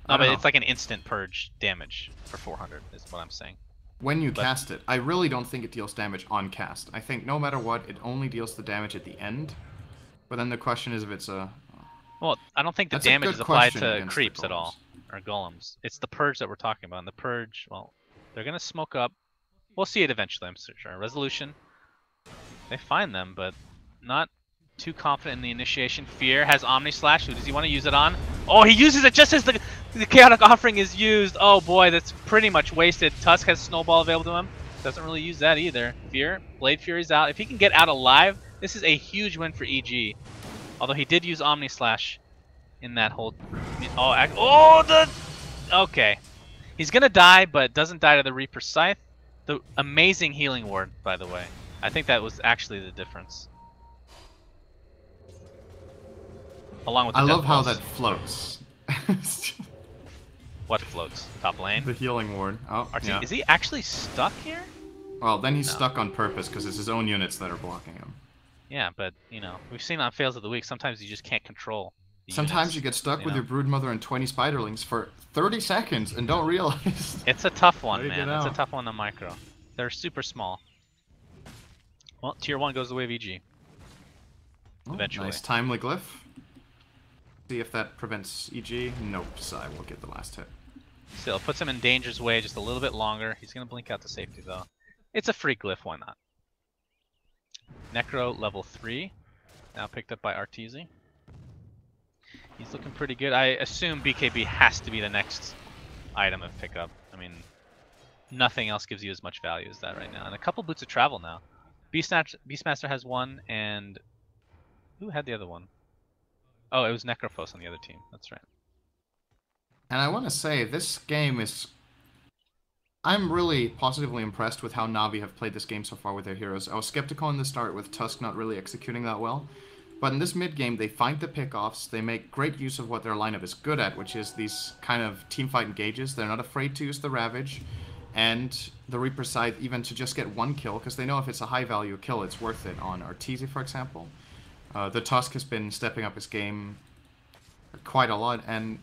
S1: No, but it's like an instant purge damage for 400 is what I'm saying.
S2: When you cast it, I really don't think it deals damage on cast. I think no matter what, it only deals the damage at the end. But then the question is if it's a...
S1: Well, I don't think the damage is applied to creeps at all, or golems. It's the purge that we're talking about. And the purge, well, they're going to smoke up. We'll see it eventually, I'm sure. Resolution, they find them, but not too confident in the initiation. Fear has Omni Slash. Who does he want to use it on? Oh, he uses it just as the Chaotic Offering is used. Oh boy, that's pretty much wasted. Tusk has Snowball available to him. Doesn't really use that either. Fear, Blade Fury's out. If he can get out alive, this is a huge win for EG. Although he did use Omni Slash in that whole... Okay. He's gonna die, but doesn't die to the Reaper Scythe. The amazing healing ward, by the way. I think that was actually the difference. Along with the
S2: I love how that floats.
S1: What floats? Top lane?
S2: The healing ward. Oh, yeah.
S1: Is he actually stuck here?
S2: Well, then he's stuck on purpose because it's his own units that are blocking him.
S1: Yeah, but, you know, we've seen on Fails of the Week, sometimes you just can't control the
S2: Sometimes
S1: units,
S2: you get stuck with your Broodmother and 20 Spiderlings for 30 seconds and don't realize.
S1: It's a tough one, man. It's a tough one to micro. They're super small. Well, tier 1 goes the way of EG. Eventually.
S2: Nice timely glyph. See if that prevents EG. Nope, Psy will get the last hit.
S1: Still, it puts him in danger's way just a little bit longer. He's going to blink out to safety, though. It's a free glyph, why not? Necro level 3. Now picked up by Arteezy. He's looking pretty good. I assume BKB has to be the next item of pickup. I mean, nothing else gives you as much value as that right now. And a couple Boots of Travel now. Beastmaster has one, and... who had the other one? Oh, it was Necrophos on the other team. That's right.
S2: And I want to say, this game is... I'm really positively impressed with how Na'Vi have played this game so far with their heroes. I was skeptical in the start with Tusk not really executing that well. But in this mid-game, they find the pickoffs, they make great use of what their lineup is good at, which is these kind of teamfight engages. They're not afraid to use the Ravage and the Reaper Scythe even to just get one kill, because they know if it's a high-value kill, it's worth it on Arteezy, for example. The Tusk has been stepping up his game quite a lot, and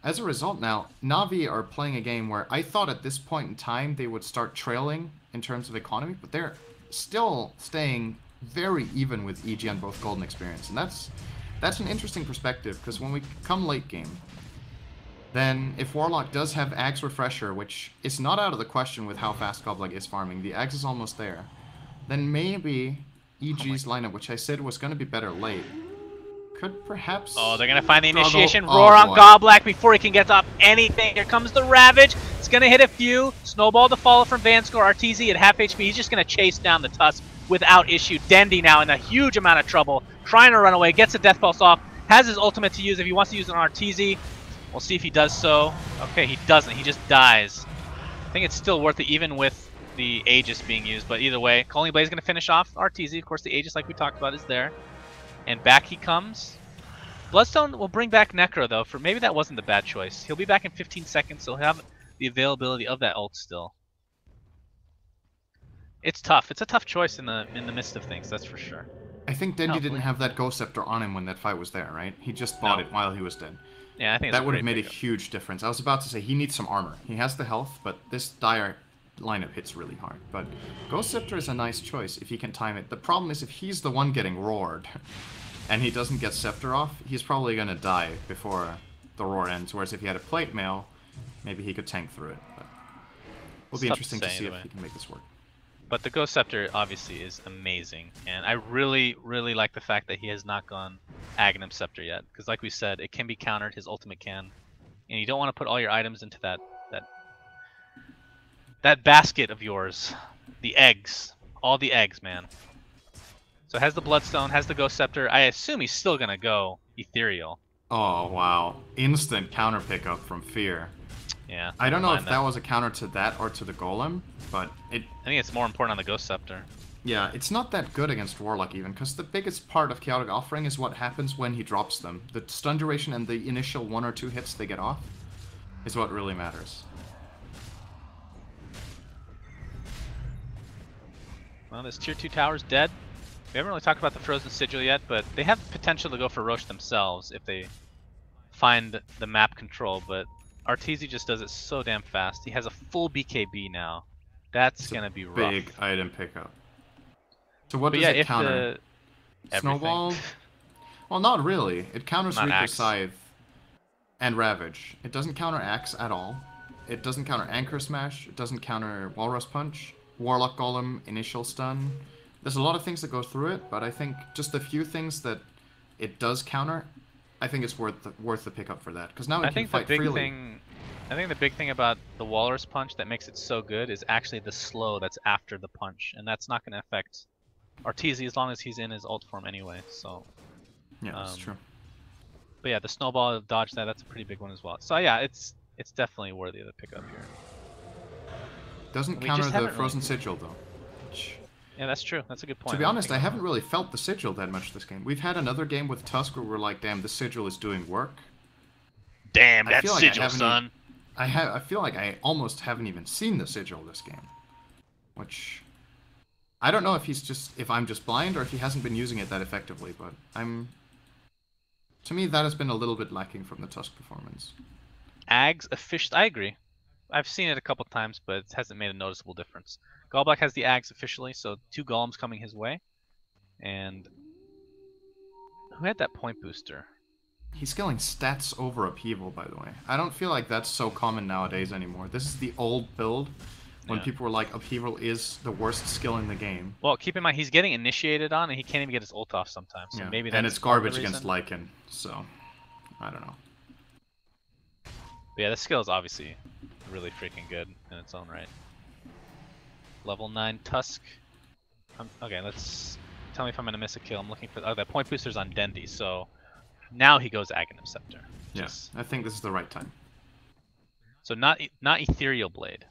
S2: as a result now, Na'Vi are playing a game where I thought at this point in time they would start trailing in terms of economy, but they're still staying very even with EG on both Golden Experience, and that's an interesting perspective, because when we come late game, then if Warlock does have Axe Refresher, which is not out of the question with how fast Goblag is farming, the Axe is almost there, then maybe EG's lineup, which I said was going to be better late, could perhaps...
S1: Oh, they're going to find the initiation roar on Goblag before he can get up anything. Here comes the Ravage. It's going to hit a few. Snowball to follow from Vanscore. Arteezy at half HP. He's just going to chase down the Tusk without issue. Dendi now in a huge amount of trouble. Trying to run away. Gets the Death Pulse off. Has his ultimate to use if he wants to use it on Arteezy. We'll see if he does so. Okay, he doesn't. He just dies. I think it's still worth it even with the Aegis being used, but either way, Culling Blade is going to finish off Arteezy. Of course, the Aegis, like we talked about, is there. And back he comes. Bloodstone will bring back Necro, though, for maybe that wasn't the bad choice. He'll be back in 15 seconds, so he'll have the availability of that ult still. It's tough. It's a tough choice in the midst of things, that's for sure.
S2: I think Dendi didn't have that Ghost Scepter on him when that fight was there, right? He just bought it while he was dead.
S1: Yeah, I think
S2: that would have made a huge difference. I was about to say he needs some armor. He has the health, but this dire lineup hits really hard. But Ghost Scepter is a nice choice if he can time it. The problem is if he's the one getting roared and he doesn't get Scepter off, he's probably going to die before the roar ends. Whereas if he had a Plate Mail, maybe he could tank through it. But it'll be interesting to see if he can make this work.
S1: But the Ghost Scepter obviously is amazing, and I really, really like the fact that he has not gone Aghanim Scepter yet, because like we said, it can be countered, his ultimate can, and you don't want to put all your items into that basket of yours, the eggs, all the eggs, man. So it has the Bloodstone, has the Ghost Scepter. I assume he's still gonna go Ethereal.
S2: Oh wow, instant counter pickup from Fear.
S1: Yeah.
S2: I don't know if
S1: that
S2: that was a counter to that or to the Golem, but it...
S1: I think it's more important on the Ghost Scepter.
S2: Yeah, it's not that good against Warlock even, because the biggest part of Chaotic Offering is what happens when he drops them. The stun duration and the initial 1 or 2 hits they get off is what really matters.
S1: Well, this tier 2 tower's dead. We haven't really talked about the Frozen Sigil yet, but they have potential to go for Roche themselves if they find the map control, but Arteezy just does it so damn fast. He has a full BKB now. That's gonna be rough.
S2: Big item pickup. So what does it counter? Snowball? Well, not really. It counters Reaper Scythe and Ravage. It doesn't counter Axe at all. It doesn't counter Anchor Smash. It doesn't counter Walrus Punch. Warlock Golem, initial stun. There's a lot of things that go through it, but I think just the few things that it does counter, I think it's worth the pickup for that. Because now it can fight freely.
S1: I think the big thing about the Walrus Punch that makes it so good is actually the slow that's after the punch, and that's not going to affect Arteezy as long as he's in his ult form anyway. So
S2: yeah, that's true.
S1: But yeah, the snowball dodge that's a pretty big one as well. So yeah, it's definitely worthy of the pickup here.
S2: Doesn't counter the Frozen Sigil though.
S1: Yeah, that's true. That's a good point.
S2: To be honest, I haven't really felt the Sigil that much this game. We've had another game with Tusk where we're like, damn, the Sigil is doing work.
S1: Damn, that Sigil, son.
S2: I feel like I almost haven't even seen the Sigil this game. Which... I don't know if I'm just blind or if he hasn't been using it that effectively, but to me, that has been a little bit lacking from the Tusk performance.
S1: Ags official. I agree. I've seen it a couple times, but it hasn't made a noticeable difference. Gallblack has the Ags officially, so 2 Golems coming his way. And who had that point booster?
S2: He's skilling stats over Upheaval, by the way. I don't feel like that's so common nowadays anymore. This is the old build when people were like, Upheaval is the worst skill in the game.
S1: Well, keep in mind, he's getting initiated on, and he can't even get his ult off sometimes. So maybe that's
S2: and it's garbage against Lycan, so I don't know.
S1: But yeah, this skill is obviously really freaking good in its own right. Level 9 Tusk. Okay, let's tell me if I'm gonna miss a kill. I'm looking for that point booster's on Dendi, so now he goes Aghanim Scepter.
S2: Yes, I think this is the right time.
S1: So not Ethereal Blade.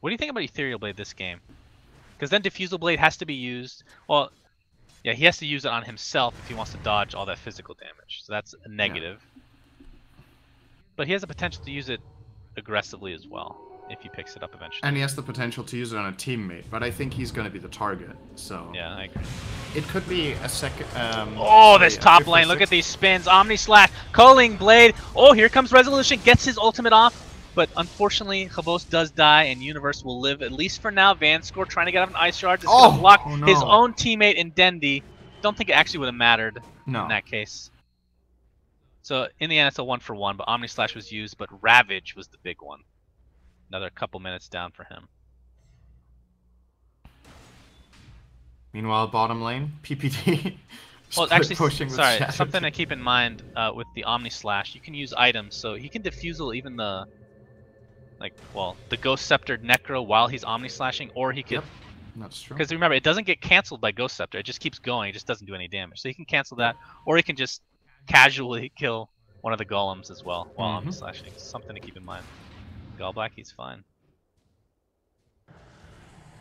S1: What do you think about Ethereal Blade this game? Because then Diffusal Blade has to be used. Well, yeah, he has to use it on himself if he wants to dodge all that physical damage. So that's a negative. Yeah. But he has the potential to use it aggressively as well if he picks it up eventually.
S2: And he has the potential to use it on a teammate, but I think he's going to be the target. So
S1: yeah, I agree.
S2: It could be a second.
S1: Oh, this top lane! Look at these spins. Omni Slash, Culling Blade. Oh, here comes Resolution. Gets his ultimate off. But unfortunately, Chavos does die, and Universe will live, at least for now. Vanscore trying to get out of an Ice Shard. Just going to block his own teammate in Dendi. Don't think it actually would have mattered in that case. So, in the end, it's a 1-for-1, but Omni Slash was used, but Ravage was the big one. Another couple minutes down for him.
S2: Meanwhile, bottom lane, PPD.
S1: Well, actually, sorry, something to keep in mind with the Omni Slash, you can use items, so he can defusal even the, the Ghost Scepter Necro while he's Omni Slashing, or he could...
S2: Yep, that's true.
S1: Because remember, it doesn't get cancelled by Ghost Scepter, it just keeps going, it just doesn't do any damage. So he can cancel that, or he can just casually kill one of the golems as well while Omni Slashing. Something to keep in mind. Gallblack, he's fine.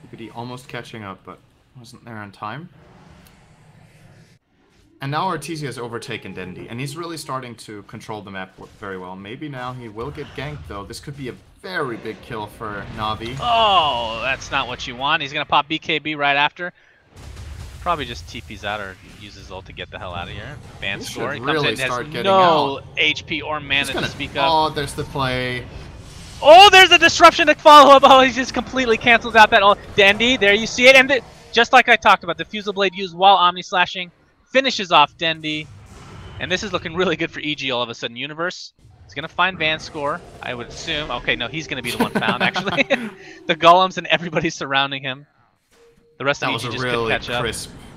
S2: PPD almost catching up, but wasn't there on time. And now Arteezy has overtaken Dendi, and he's really starting to control the map very well. Maybe now he will get ganked, though. This could be a very big kill for Navi.
S1: Oh, that's not what you want. He's going to pop BKB right after. Probably just TP's out or uses ult to get the hell out of here. Vanscore, he comes in, has no HP or mana to speak of.
S2: Oh, there's the play.
S1: Oh, there's a disruption to follow up. Oh, he just completely cancels out that ult. Dendi, there you see it. And just like I talked about, the Diffusal Blade used while Omni Slashing finishes off Dendi. And this is looking really good for EG all of a sudden. Universe is going to find Vanscore, I would assume. Okay, no, he's going to be the one found, actually. The golems and everybody surrounding him. The rest of EG just couldn't catch up.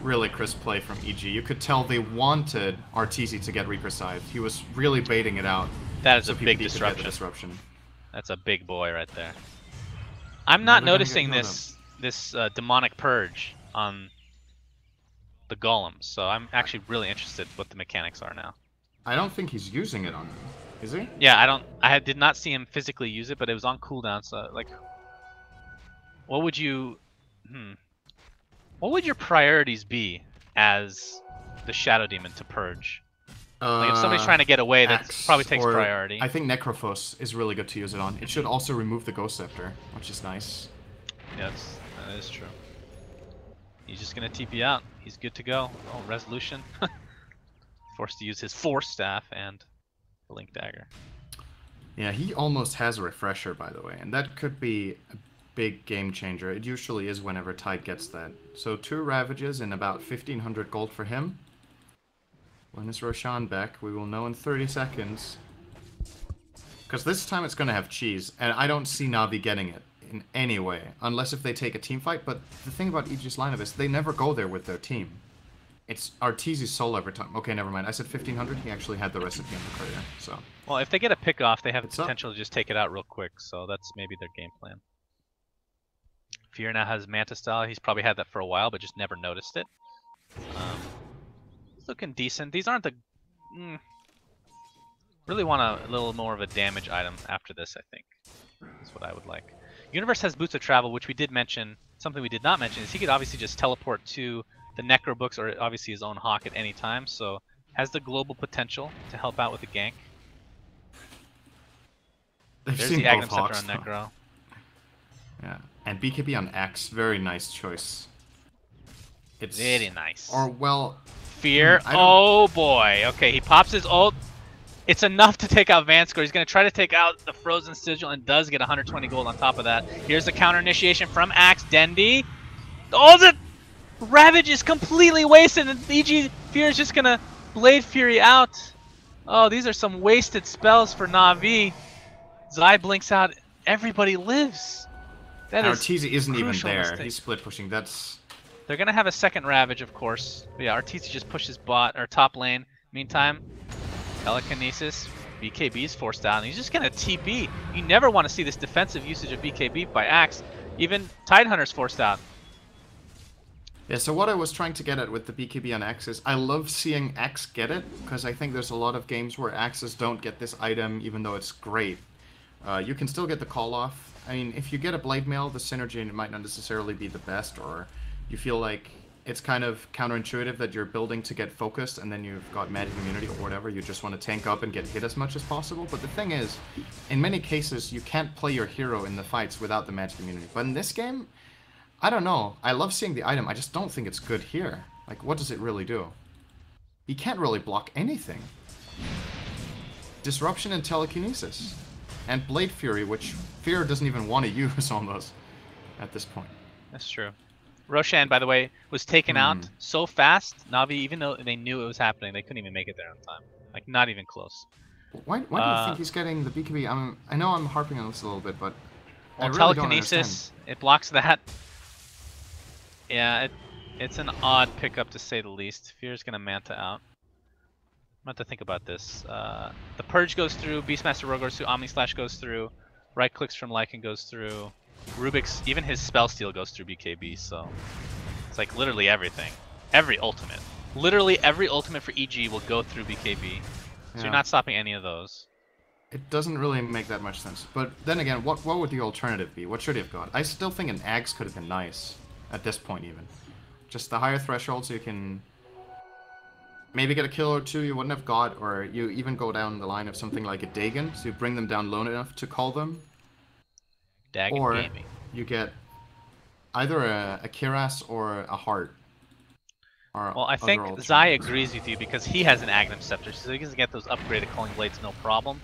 S2: Really crisp play from EG. You could tell they wanted Arteezy to get Reaper Scythe. He was really baiting it out.
S1: That is a big disruption. That's a big boy right there. I'm not noticing this demonic purge on the golems, so I'm actually really interested what the mechanics are now.
S2: I don't think he's using it on them. Is he?
S1: Yeah, I did not see him physically use it, but it was on cooldown. So like, what would you, what would your priorities be as the Shadow Demon to purge? Like if somebody's trying to get away, that probably
S2: Axe,
S1: takes
S2: or
S1: priority.
S2: I think Necrophos is really good to use it on. It should also remove the Ghost Scepter, which is nice.
S1: Yes, that is true. He's just gonna TP out. He's good to go. Oh, resolution. Forced to use his Force Staff and the Link Dagger.
S2: Yeah, he almost has a refresher, by the way, and that could be a big game changer. It usually is whenever Tide gets that. So 2 Ravages and about 1500 gold for him. When is Roshan back? We will know in 30 seconds. Because this time it's going to have cheese, and I don't see Na'Vi getting it in any way, unless if they take a team fight. But the thing about EG's lineup is they never go there with their team. It's Arteezy's solo every time. Okay, never mind. I said 1500. He actually had the recipe in the courier. So.
S1: Well, if they get a pick off, they have the
S2: It's
S1: potential to just take it out real quick. So that's maybe their game plan. Fear now has Manta Style. He's probably had that for a while, but just never noticed it. It's looking decent. These aren't the. Really want a little more of a damage item after this, I think. That's what I would like. Universe has Boots of Travel, which we did mention. Something we did not mention is he could obviously just teleport to the Necro books or obviously his own Hawk at any time, so has the global potential to help out with the gank. There's the Aghanim Scepter on Necro.
S2: Yeah, and BKB on X, very nice choice.
S1: It's very nice.
S2: Or, well...
S1: Fear, oh boy. Okay, he pops his ult. It's enough to take out Vanscore. He's going to try to take out the Frozen Sigil and does get 120 gold on top of that. Here's the counter initiation from Axe Dendi. Oh, the Ravage is completely wasted, and EG Fear is just going to Blade Fury out. Oh, these are some wasted spells for Na'Vi. Zai blinks out. Everybody lives. That is
S2: Arteezy isn't even there.
S1: mistake.
S2: He's split pushing. That's...
S1: They're going to have a second Ravage, of course. But yeah, Arteezy just pushes bot or top lane. Meantime, Telekinesis, BKB is forced out, and he's just going to TP. You never want to see this defensive usage of BKB by Axe. Even Tidehunter's forced out.
S2: Yeah, so what I was trying to get at with the BKB on Axe is I love seeing Axe get it, because I think there's a lot of games where Axes don't get this item, even though it's great. You can still get the call off. I mean, if you get a Blade Mail, the synergy might not necessarily be the best, or you feel like it's kind of counterintuitive that you're building to get focused and then you've got magic immunity or whatever. You just want to tank up and get hit as much as possible. But the thing is, in many cases, you can't play your hero in the fights without the magic immunity. But in this game, I don't know. I love seeing the item. I just don't think it's good here. Like, what does it really do? He can't really block anything. Disruption and Telekinesis. And Blade Fury, which Fear doesn't even want to use almost at this point.
S1: That's true. Roshan, by the way, was taken out so fast. Na'Vi, even though they knew it was happening, they couldn't even make it there on time. Like, not even close.
S2: Why do you think he's getting the BKB? I know I'm harping on this a little bit, but
S1: well,
S2: I really
S1: Telekinesis, it blocks that. Yeah, it's an odd pickup to say the least. Fear's gonna Manta out. I'm about to think about this. The Purge goes through, Beastmaster Rogue goes through, Omni Slash goes through, right clicks from Lycan goes through, Rubik's, even his Spell Steal goes through BKB, so it's like literally everything. Every ultimate. Literally every ultimate for EG will go through BKB. So you're not stopping any of those.
S2: It doesn't really make that much sense. But then again, what would the alternative be? What should he have got? I still think an Axe could have been nice. At this point even. Just the higher threshold so you can maybe get a kill or two you wouldn't have got, or you even go down the line of something like a Dagon, so you bring them down low enough to call them.
S1: Dagon
S2: or
S1: gaming.
S2: You get either a Kiras or a Heart. Or
S1: well, I think Zai agrees with you because he has an Aghanim Scepter, so he can get those upgraded Calling Blades no problem.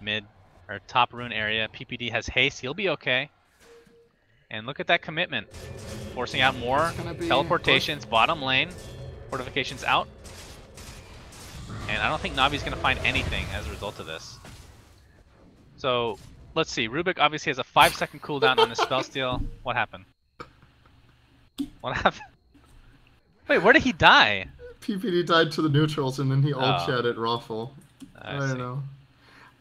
S1: Mid, or top rune area. PPD has haste, he'll be okay. And look at that commitment. Forcing out more teleportations, bottom lane, fortifications out. And I don't think Na'Vi's going to find anything as a result of this. So, let's see. Rubik obviously has a 5-second cooldown on his spell steal. What happened? What happened? Wait, where did he die?
S2: PPD died to the neutrals and then he ult-chatted Raffle. I don't know.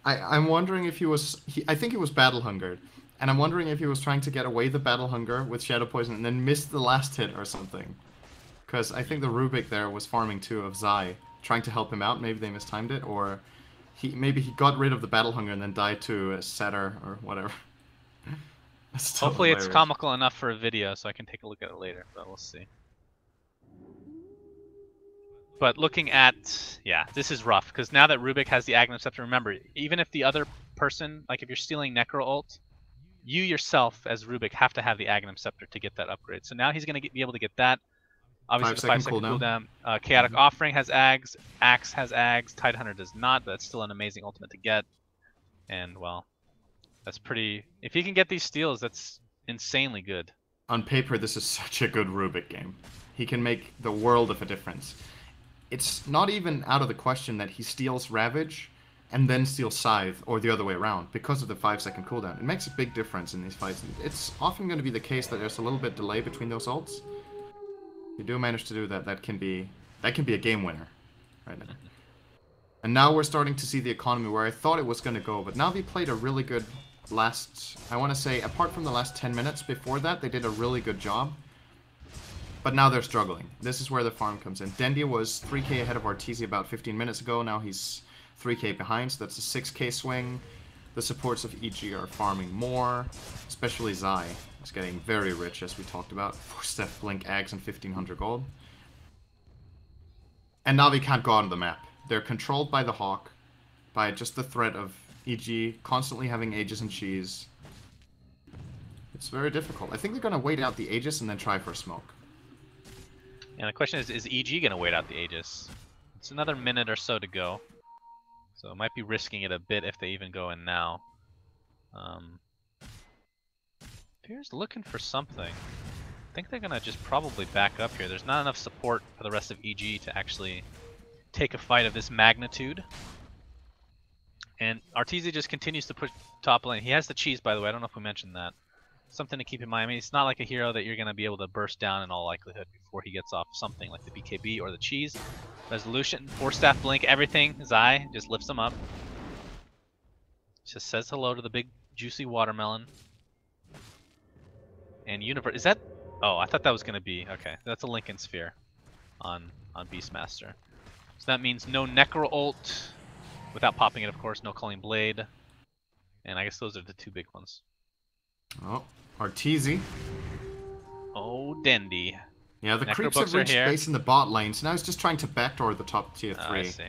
S2: I'm wondering if he was... I think he was battle hungered. And I'm wondering if he was trying to get away the Battle Hunger with Shadow Poison and then missed the last hit or something. Because I think the Rubik there was farming too of Zai, trying to help him out. Maybe they mistimed it, or maybe he got rid of the battle hunger and then died to a setter or whatever.
S1: Hopefully it's comical enough for a video so I can take a look at it later, but we'll see. But looking at, yeah, this is rough, because now that Rubik has the Aghanim Scepter, remember, even if the other person, like if you're stealing Necro ult, you yourself as Rubik have to have the Aghanim Scepter to get that upgrade. So now he's going to be able to get that. Obviously the 5-second cooldown. Chaotic Offering has Ags, Axe has Ags, Tidehunter does not, but it's still an amazing ultimate to get. And, well, that's pretty... If he can get these steals, that's insanely good.
S2: On paper, this is such a good Rubik game. He can make the world of a difference. It's not even out of the question that he steals Ravage and then steals Scythe, or the other way around, because of the 5-second cooldown. It makes a big difference in these fights. It's often going to be the case that there's a little bit delay between those ults. If you do manage to do that, that can be a game winner right now. And now we're starting to see the economy where I thought it was going to go, but now they played a really good last, I want to say, apart from the last 10 minutes before that, they did a really good job. But now they're struggling. This is where the farm comes in. Dendia was 3k ahead of Arteezy about 15 minutes ago. Now he's 3k behind, so that's a 6k swing. The supports of EG are farming more, especially Zai. It's getting very rich, as we talked about. 4-step Blink, Ags, and 1500 gold. And Na'Vi can't go out of the map. They're controlled by the Hawk, by just the threat of EG constantly having Aegis and Cheese. It's very difficult. I think they're going to wait out the Aegis and then try for a smoke.
S1: And the question is EG going to wait out the Aegis? It's another minute or so to go. So it might be risking it a bit if they even go in now. Fear's looking for something. I think they're going to just probably back up here. There's not enough support for the rest of EG to actually take a fight of this magnitude. And Arteezy just continues to push top lane. He has the cheese, by the way. I don't know if we mentioned that. Something to keep in mind. I mean, it's not like a hero that you're going to be able to burst down in all likelihood before he gets off something like the BKB or the cheese. Resolution, 4-staff blink, everything. Zai just lifts him up. Just says hello to the big juicy watermelon. And Universe, is that... Oh, I thought that was going to be... Okay, that's a Lincoln Sphere on Beastmaster. So that means no Necro ult, without popping it, of course, no Culling Blade. And I guess those are the two big ones.
S2: Oh, Arteezy.
S1: Oh, Dendy.
S2: Yeah, the creeps have reached base in the bot lane, so now he's just trying to backdoor the top tier 3.
S1: Oh, I see.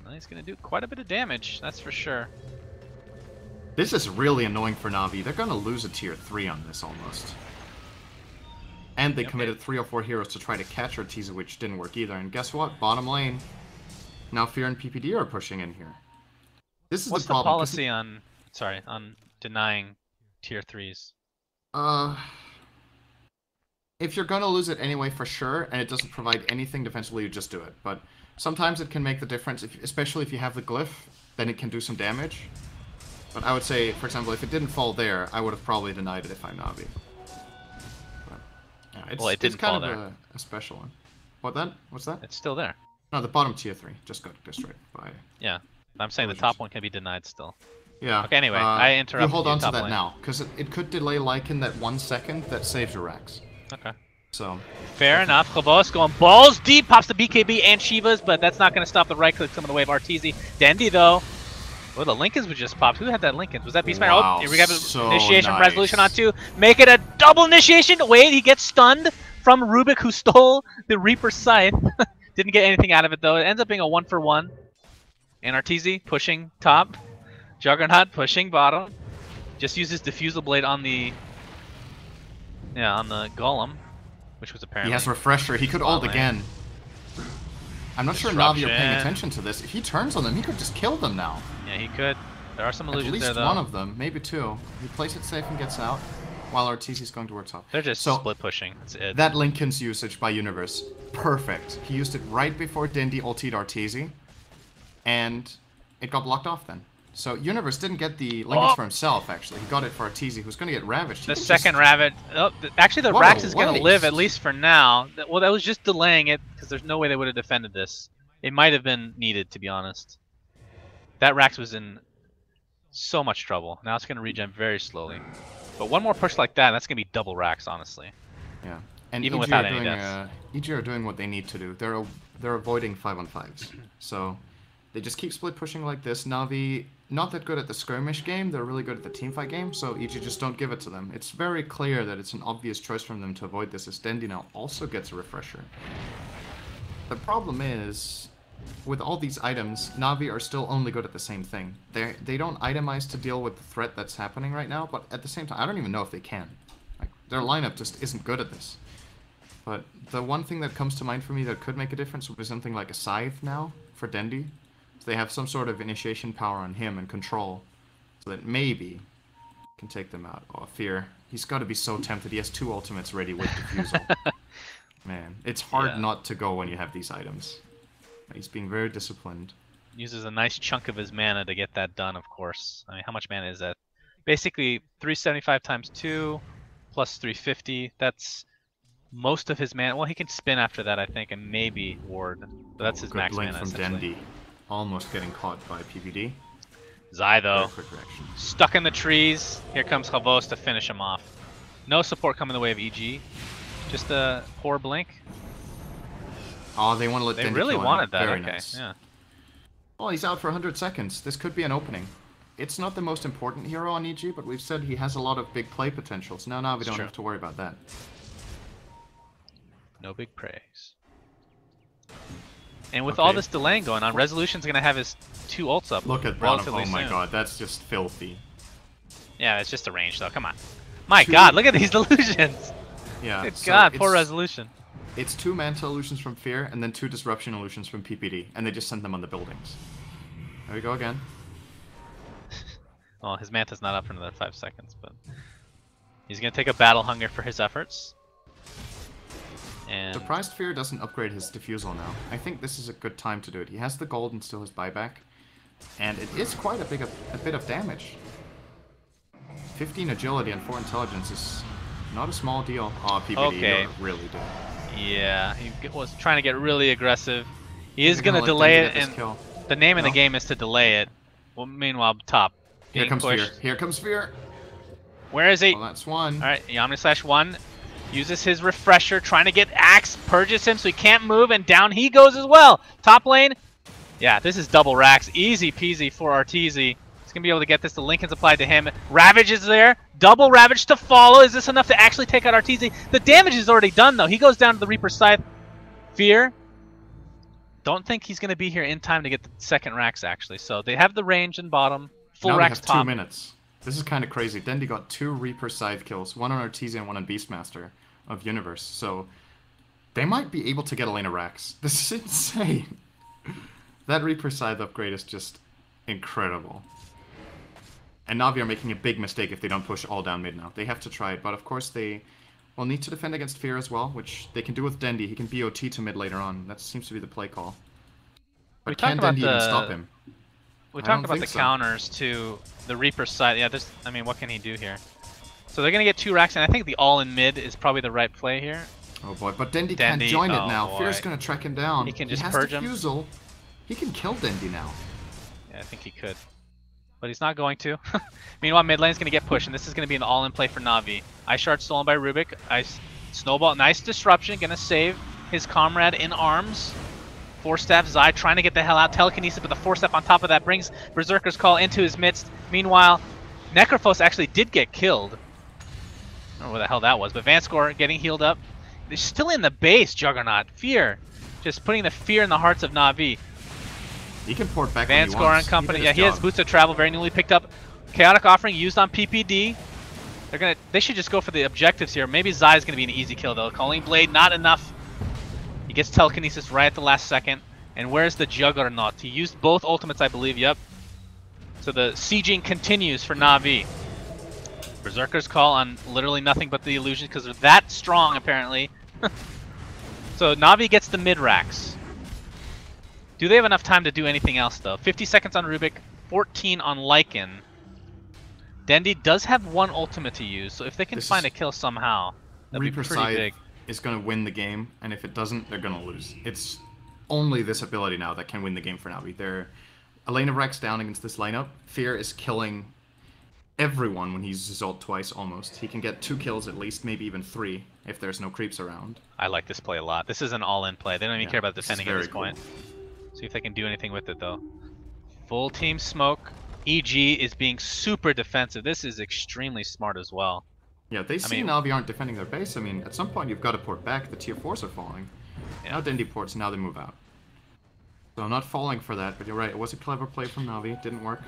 S1: Well, he's going to do quite a bit of damage, that's for sure.
S2: This is really annoying for Na'Vi. They're going to lose a tier 3 on this almost. And they committed 3 or 4 heroes to try to catch Arteezy, which didn't work either. And guess what? Bottom lane. Now Fear and PPD are pushing in here. This is
S1: What's
S2: the problem.
S1: What's the policy on denying tier 3s?
S2: If you're going to lose it anyway for sure, and it doesn't provide anything defensively, you just do it. But sometimes it can make the difference, especially if you have the glyph, then it can do some damage. But I would say, for example, if it didn't fall there, I would have probably denied it if I'm Na'Vi. Yeah,
S1: well, it didn't fall there.
S2: It's kind of a special one. What's that?
S1: It's still there.
S2: No, the bottom tier 3 just got destroyed by...
S1: Yeah, I'm saying the top one can be denied still.
S2: Yeah.
S1: Okay, anyway, I interrupted
S2: you hold on to that
S1: lane.
S2: now, because it could delay Lycan that 1 second that saves your racks.
S1: Okay.
S2: So...
S1: Fair enough. Khabos going balls deep, pops the BKB and Shiva's, but that's not going to stop the right click coming away of Arteezy. Dendy, though. Oh, the Lincolns would just pop. Who had that Lincoln? Was that Beastmaster?
S2: Wow,
S1: oh, here we got
S2: so
S1: initiation
S2: nice.
S1: resolution on 2. Make it a double initiation. Wait, he gets stunned from Rubik, who stole the Reaper Scythe. Didn't get anything out of it, though. It ends up being a 1-for-1. And Arteezy pushing top. Juggernaut pushing bottom. Just uses Diffusal Blade on the... Yeah, on the Golem. Which was apparently...
S2: He has Refresher. He could ult again. I'm not sure Na'Vi are paying attention to this. If he turns on them, he could just kill them now.
S1: Yeah, he could. There are some illusions there, though.
S2: At least one of them, maybe 2. He plays it safe and gets out, while Arteezy's going to work top.
S1: They're just split pushing. That's it.
S2: That Lincoln's usage by Universe, perfect. He used it right before Dendy ultied Arteezy, and it got blocked off then. So Universe didn't get the Lincolns for himself, actually. He got it for Arteezy, who's going to get Ravaged.
S1: The second Ravage... Oh, actually, the Rax is going to live, at least for now. Well, that was just delaying it, because there's no way they would have defended this. It might have been needed, to be honest. That Rax was in so much trouble. Now it's going to regen very slowly. But one more push like that, that's going to be double Rax, honestly.
S2: Yeah. And
S1: even
S2: EG
S1: without any deaths.
S2: EG are doing what they need to do. They're avoiding 5-on-5s. So They just keep split pushing like this. Na'Vi, not that good at the skirmish game, they're really good at the teamfight game, so EG just don't give it to them. It's very clear that it's an obvious choice from them to avoid this, as Dendi now also gets a refresher. The problem is, with all these items, Na'Vi are still only good at the same thing. They don't itemize to deal with the threat that's happening right now, but at the same time, I don't even know if they can. Like, their lineup just isn't good at this. But the one thing that comes to mind for me that could make a difference would be something like a Scythe now for Dendi. So they have some sort of initiation power on him and control, so that maybe can take them out. Oh, Fear. He's got to be so tempted. He has 2 ultimates ready with Diffusal. Man, it's hard not to go when you have these items. He's being very disciplined.
S1: Uses a nice chunk of his mana to get that done, of course. I mean, how much mana is that? Basically, 375 times 2 plus 350. That's most of his mana. Well, he can spin after that, I think, and maybe ward. But that's his max mana,
S2: from Dendi. Almost getting caught by PBD.
S1: Zai, though, stuck in the trees. Here comes Havos to finish him off. No support coming the way of EG. Just a poor blink.
S2: Oh, they want to let
S1: They
S2: Dendi
S1: really
S2: kill
S1: wanted
S2: him.
S1: that,
S2: Very
S1: okay.
S2: nice.
S1: Yeah.
S2: Oh, he's out for 100 seconds. This could be an opening. It's not the most important hero on EG, but we've said he has a lot of big play potential, so now we don't have to worry about that.
S1: No big praise. And with all this delaying going on, Resolution's going to have his 2 ults up.
S2: Look at bottom. Oh my god, that's just filthy.
S1: Yeah, it's just a range though. Come on. My god, look at these illusions.
S2: Yeah.
S1: Good god, poor Resolution.
S2: It's 2 Manta illusions from Fear, and then 2 Disruption illusions from PPD, and they just sent them on the buildings. There we go again.
S1: Well, his Manta's not up for another 5 seconds, but he's going to take a Battle Hunger for his efforts. And
S2: Surprised Fear doesn't upgrade his Diffusal now. I think this is a good time to do it. He has the gold and still has buyback, and it is quite a bit of damage. 15 agility and 4 intelligence is not a small deal. Oh, PPD, you're really doing it.
S1: Yeah, he was trying to get really aggressive. He is going to delay it, and the name of the game is to delay it. Well, meanwhile, top.
S2: Here comes Fear. Here comes Fear.
S1: Where is he?
S2: Well, that's 1.
S1: Alright, Yamini/1 uses his refresher, trying to get Axe, purges him so he can't move, and down he goes as well. Top lane. Yeah, this is double racks. Easy peasy for Arteezy. He's going to be able to get this. The Lincoln's applied to him. Ravage is there. Double Ravage to follow. Is this enough to actually take out Arteezy? The damage is already done, though. He goes down to the Reaper's Scythe. Fear. Don't think he's going to be here in time to get the second racks, actually. So they have the range in bottom. Full racks top.
S2: 2 minutes. This is kind of crazy. Dendi got 2 Reaper Scythe kills. 1 on Arteezy and 1 on Beastmaster of Universe. So they might be able to get a lane of racks. This is insane. That Reaper Scythe upgrade is just incredible. And Na'Vi are making a big mistake if they don't push all down mid now. They have to try it, but of course they will need to defend against Fear as well, which they can do with Dendi. He can BOT to mid later on. That seems to be the play call. But can Dendi even stop him?
S1: We talked about the counters to the Reaper side. Yeah, I mean, what can he do here? So they're going to get 2 racks, and I think the all-in mid is probably the right play here.
S2: Oh boy, but Dendi can't join it now. Fear's going to track him down.
S1: He can just purge him.
S2: Diffusal. He can kill Dendi now.
S1: Yeah, I think he could. But he's not going to. Meanwhile, mid lane's going to get pushed, and this is going to be an all-in play for Na'Vi. Ice Shard stolen by Rubik. Ice Snowball, nice disruption, going to save his comrade in arms. 4-step Zai trying to get the hell out. Telekinesis, but the 4-step on top of that brings Berserker's Call into his midst. Meanwhile, Necrophos actually did get killed. I don't know where the hell that was, but Vanscore getting healed up. They're still in the base, Juggernaut. Fear. Just putting the fear in the hearts of Na'Vi.
S2: He can port back
S1: Vanscore and company. Yeah, he has boots of travel, very newly picked up. Chaotic Offering used on PPD. They should just go for the objectives here. Maybe Zai is gonna be an easy kill though. Calling Blade, not enough. He gets Telekinesis right at the last second. And where's the Juggernaut? He used both ultimates, I believe, yep. So the sieging continues for Na'Vi. Berserker's Call on literally nothing but the illusion because they're that strong apparently. So Na'Vi gets the mid racks. Do they have enough time to do anything else though? 50 seconds on Rubik, 14 on Lycan. Dendi does have 1 ultimate to use, so if they can find a kill somehow, that'd be pretty big.
S2: Is going to win the game, and if it doesn't, they're going to lose. It's only this ability now that can win the game for Na'Vi. They're a lane of Rex down against this lineup. Fear is killing everyone when he uses his ult twice almost. He can get 2 kills at least, maybe even 3 if there's no creeps around.
S1: I like this play a lot. This is an all-in play. They don't even care about defending at this point. See if they can do anything with it though. Full team smoke. EG is being super defensive. This is extremely smart as well.
S2: Yeah, they see Na'Vi aren't defending their base. I mean, at some point you've got to port back. The tier 4s are falling.
S1: Yeah.
S2: Now Dendi ports, now they move out. So I'm not falling for that, but you're right. It was a clever play from Na'Vi. It didn't work.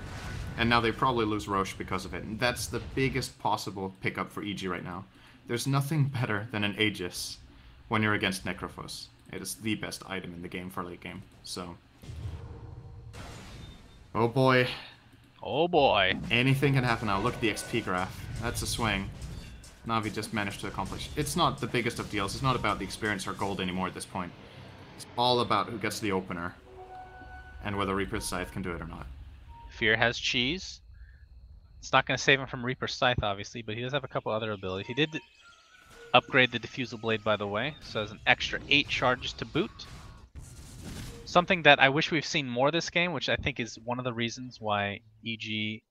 S2: And now they probably lose Roche because of it. And that's the biggest possible pickup for EG right now. There's nothing better than an Aegis when you're against Necrophos. It is the best item in the game for late game. So... oh boy.
S1: Oh boy.
S2: Anything can happen now. Look at the XP graph. That's a swing. Na'Vi just managed to accomplish. It's not the biggest of deals. It's not about the experience or gold anymore at this point. It's all about who gets the opener. And whether Reaper's Scythe can do it or not.
S1: Fear has cheese. It's not going to save him from Reaper's Scythe, obviously, but he does have a couple other abilities. He did upgrade the Diffusal Blade, by the way, so has an extra 8 charges to boot. Something that I wish we've seen more this game, which I think is one of the reasons why EG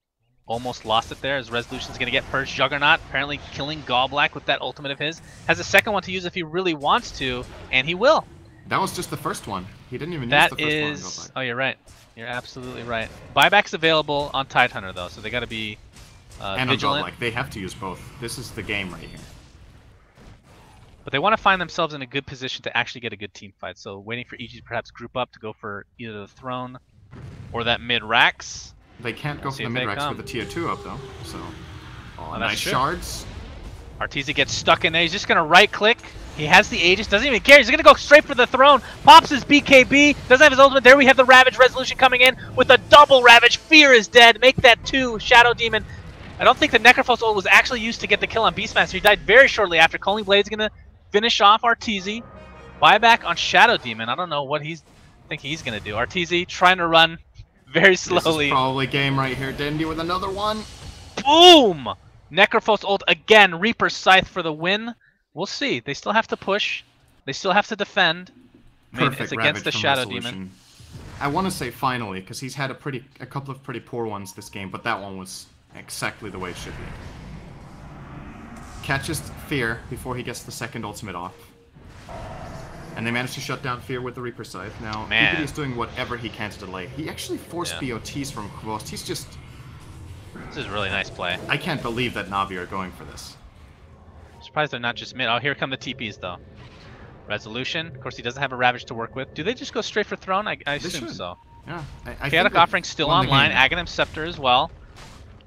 S1: almost lost it there, is Resolution's going to get first Juggernaut, apparently killing Goblack with that ultimate of his. Has a second one to use if he really wants to, and he will.
S2: That was just the first one. He didn't even use the first one.
S1: Oh, you're right. You're absolutely right. Buyback's available on Tidehunter, though, so they got to be
S2: and
S1: vigilant.
S2: On Goblack. They have to use both. This is the game right here.
S1: But they want to find themselves in a good position to actually get a good team fight. So waiting for EG to perhaps group up to go for either the throne or that mid-Rax.
S2: They can't go for the mid-Rax with the tier 2 up, though. So, nice shards.
S1: Arteezy gets stuck in there. He's just going to right-click. He has the Aegis. Doesn't even care. He's going to go straight for the throne. Pops his BKB. Doesn't have his ultimate. There we have the Ravage Resolution coming in with a double Ravage. Fear is dead. Make that 2. Shadow Demon. I don't think the Necrophos ult was actually used to get the kill on Beastmaster. He died very shortly after. Calling Blade's going to finish off Arteezy. Buyback on Shadow Demon. I don't know what he's thinking he's going to do. Arteezy trying to run very slowly.
S2: This is probably game right here. Dendi with another one.
S1: Boom! Necrophos ult again. Reaper Scythe for the win. We'll see. They still have to push. They still have to defend. I mean, it's against the Shadow Demon.
S2: I want to say finally, because he's had a couple of pretty poor ones this game, but that one was exactly the way it should be. Catches Fear before he gets the second ultimate off. And they managed to shut down Fear with the Reaper Scythe. Now, PPD is doing whatever he can to delay. He actually forced BOTs from Kvost. He's just...
S1: This is a really nice play.
S2: I can't believe that Na'Vi are going for this.
S1: Surprised they're not just mid. Oh, here come the TPs, though. Resolution. Of course, he doesn't have a Ravage to work with. Do they just go straight for Throne? I assume so.
S2: Yeah.
S1: Chaotic Offering still online. Aghanim Scepter as well.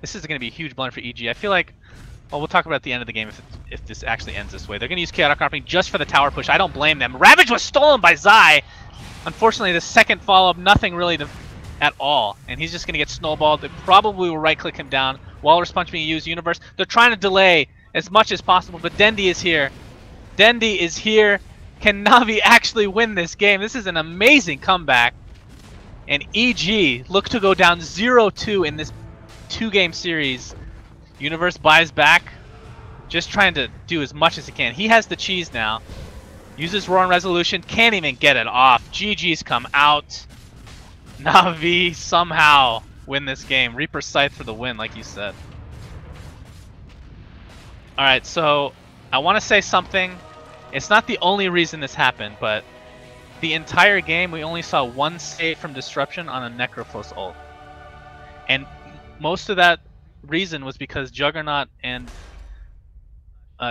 S1: This is going to be a huge blunder for EG. I feel like... Well, we'll talk about at the end of the game if this actually ends this way. They're going to use Chaotic Offering just for the tower push. I don't blame them. Ravage was stolen by Zai. Unfortunately, the second follow-up, nothing really at all. And he's just going to get snowballed. They probably will right-click him down. Walrus Punch being used. Universe. They're trying to delay as much as possible, but Dendi is here. Dendi is here. Can Na'Vi actually win this game? This is an amazing comeback. And EG look to go down 0-2 in this 2-game series. Universe buys back, just trying to do as much as he can. He has the cheese now. Uses Roar and Resolution, can't even get it off. GG's come out. Na'Vi somehow win this game. Reaper Scythe for the win, like you said. Alright, so I want to say something. It's not the only reason this happened, but the entire game we only saw one save from Disruption on a Necrophos ult. And most of that reason was because Juggernaut and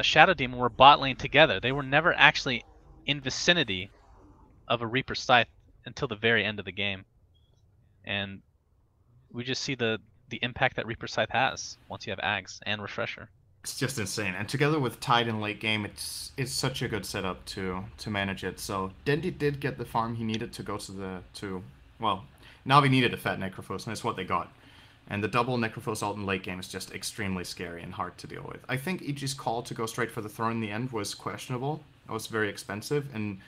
S1: Shadow Demon were bot lane together. They were never actually in vicinity of a Reaper Scythe until the very end of the game. And we just see the impact that Reaper Scythe has once you have Ags and Refresher.
S2: It's just insane. And together with Tide in late game, it's such a good setup to manage it. So Dendi did get the farm he needed to go well, Na'Vi needed a fat Necrophos, and that's what they got. And the double Necrophos ult in late game is just extremely scary and hard to deal with. I think EG's call to go straight for the throne in the end was questionable. It was very expensive. And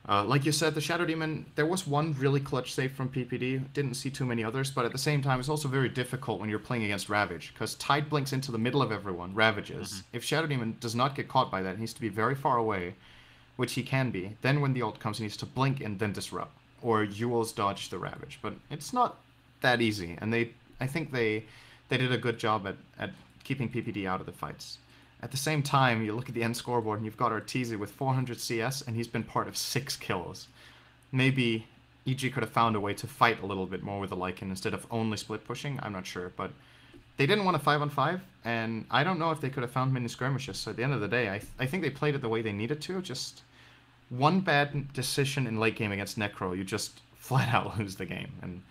S2: like you said, the Shadow Demon, there was one really clutch save from PPD. Didn't see too many others, but at the same time, it's also very difficult when you're playing against Ravage, because Tide blinks into the middle of everyone, Ravages. If Shadow Demon does not get caught by that, he needs to be very far away, which he can be. Then when the ult comes, he needs to blink and then disrupt, or Yules dodge the Ravage. But it's not that easy, and I think they did a good job at keeping PPD out of the fights. At the same time, you look at the end scoreboard and you've got Arteezy with 400 CS, and he's been part of 6 kills. Maybe EG could have found a way to fight a little bit more with the Lycan instead of only split pushing. I'm not sure, but they didn't want a 5-on-5, and I don't know if they could have found mini skirmishes. So at the end of the day, I think they played it the way they needed to. Just one bad decision in late game against Necro, you just flat out lose the game. And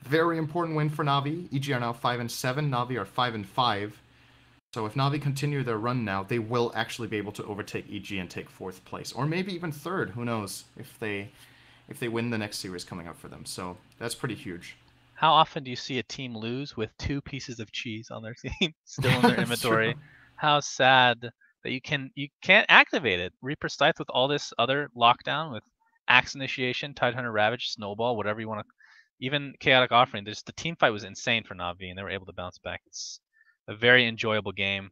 S2: very important win for Na'Vi. EG are now 5-7. Na'Vi are 5-5. So if Na'Vi continue their run now, they will actually be able to overtake EG and take 4th place, or maybe even 3rd. Who knows if they win the next series coming up for them. So that's pretty huge.
S1: How often do you see a team lose with 2 pieces of cheese on their team still in their inventory?
S2: True.
S1: How sad that you can't activate it. Reaper Scythe with all this other lockdown with Axe Initiation, Tidehunter Ravage, Snowball, whatever you want to, even Chaotic Offering. The team fight was insane for Na'Vi, and they were able to bounce back. It's a very enjoyable game.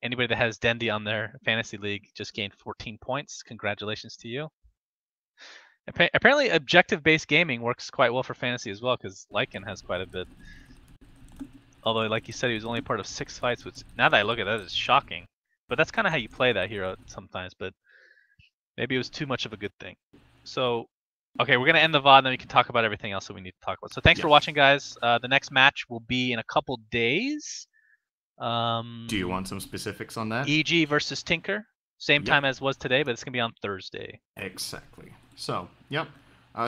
S1: Anybody that has Dendi on their fantasy league just gained 14 points. Congratulations to you. Apparently, objective-based gaming works quite well for fantasy as well, because Lycan has quite a bit. Although, like you said, he was only part of 6 fights, which, now that I look at that, is shocking. But that's kind of how you play that hero sometimes, but maybe it was too much of a good thing. So, okay, we're going to end the VOD, and then we can talk about everything else that we need to talk about. So thanks for watching, guys. The next match will be in a couple days.
S2: Do you want some specifics on that?
S1: EG versus Tinker. Same time as was today, but it's going to be on Thursday.
S2: Exactly. So, yep.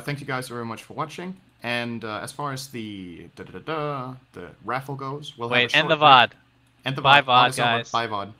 S2: Thank you guys very much for watching. And as far as the raffle goes, we'll have a short
S1: end the VOD.
S2: End the
S1: Bye
S2: VOD.
S1: VOD, guys.
S2: Bye VOD.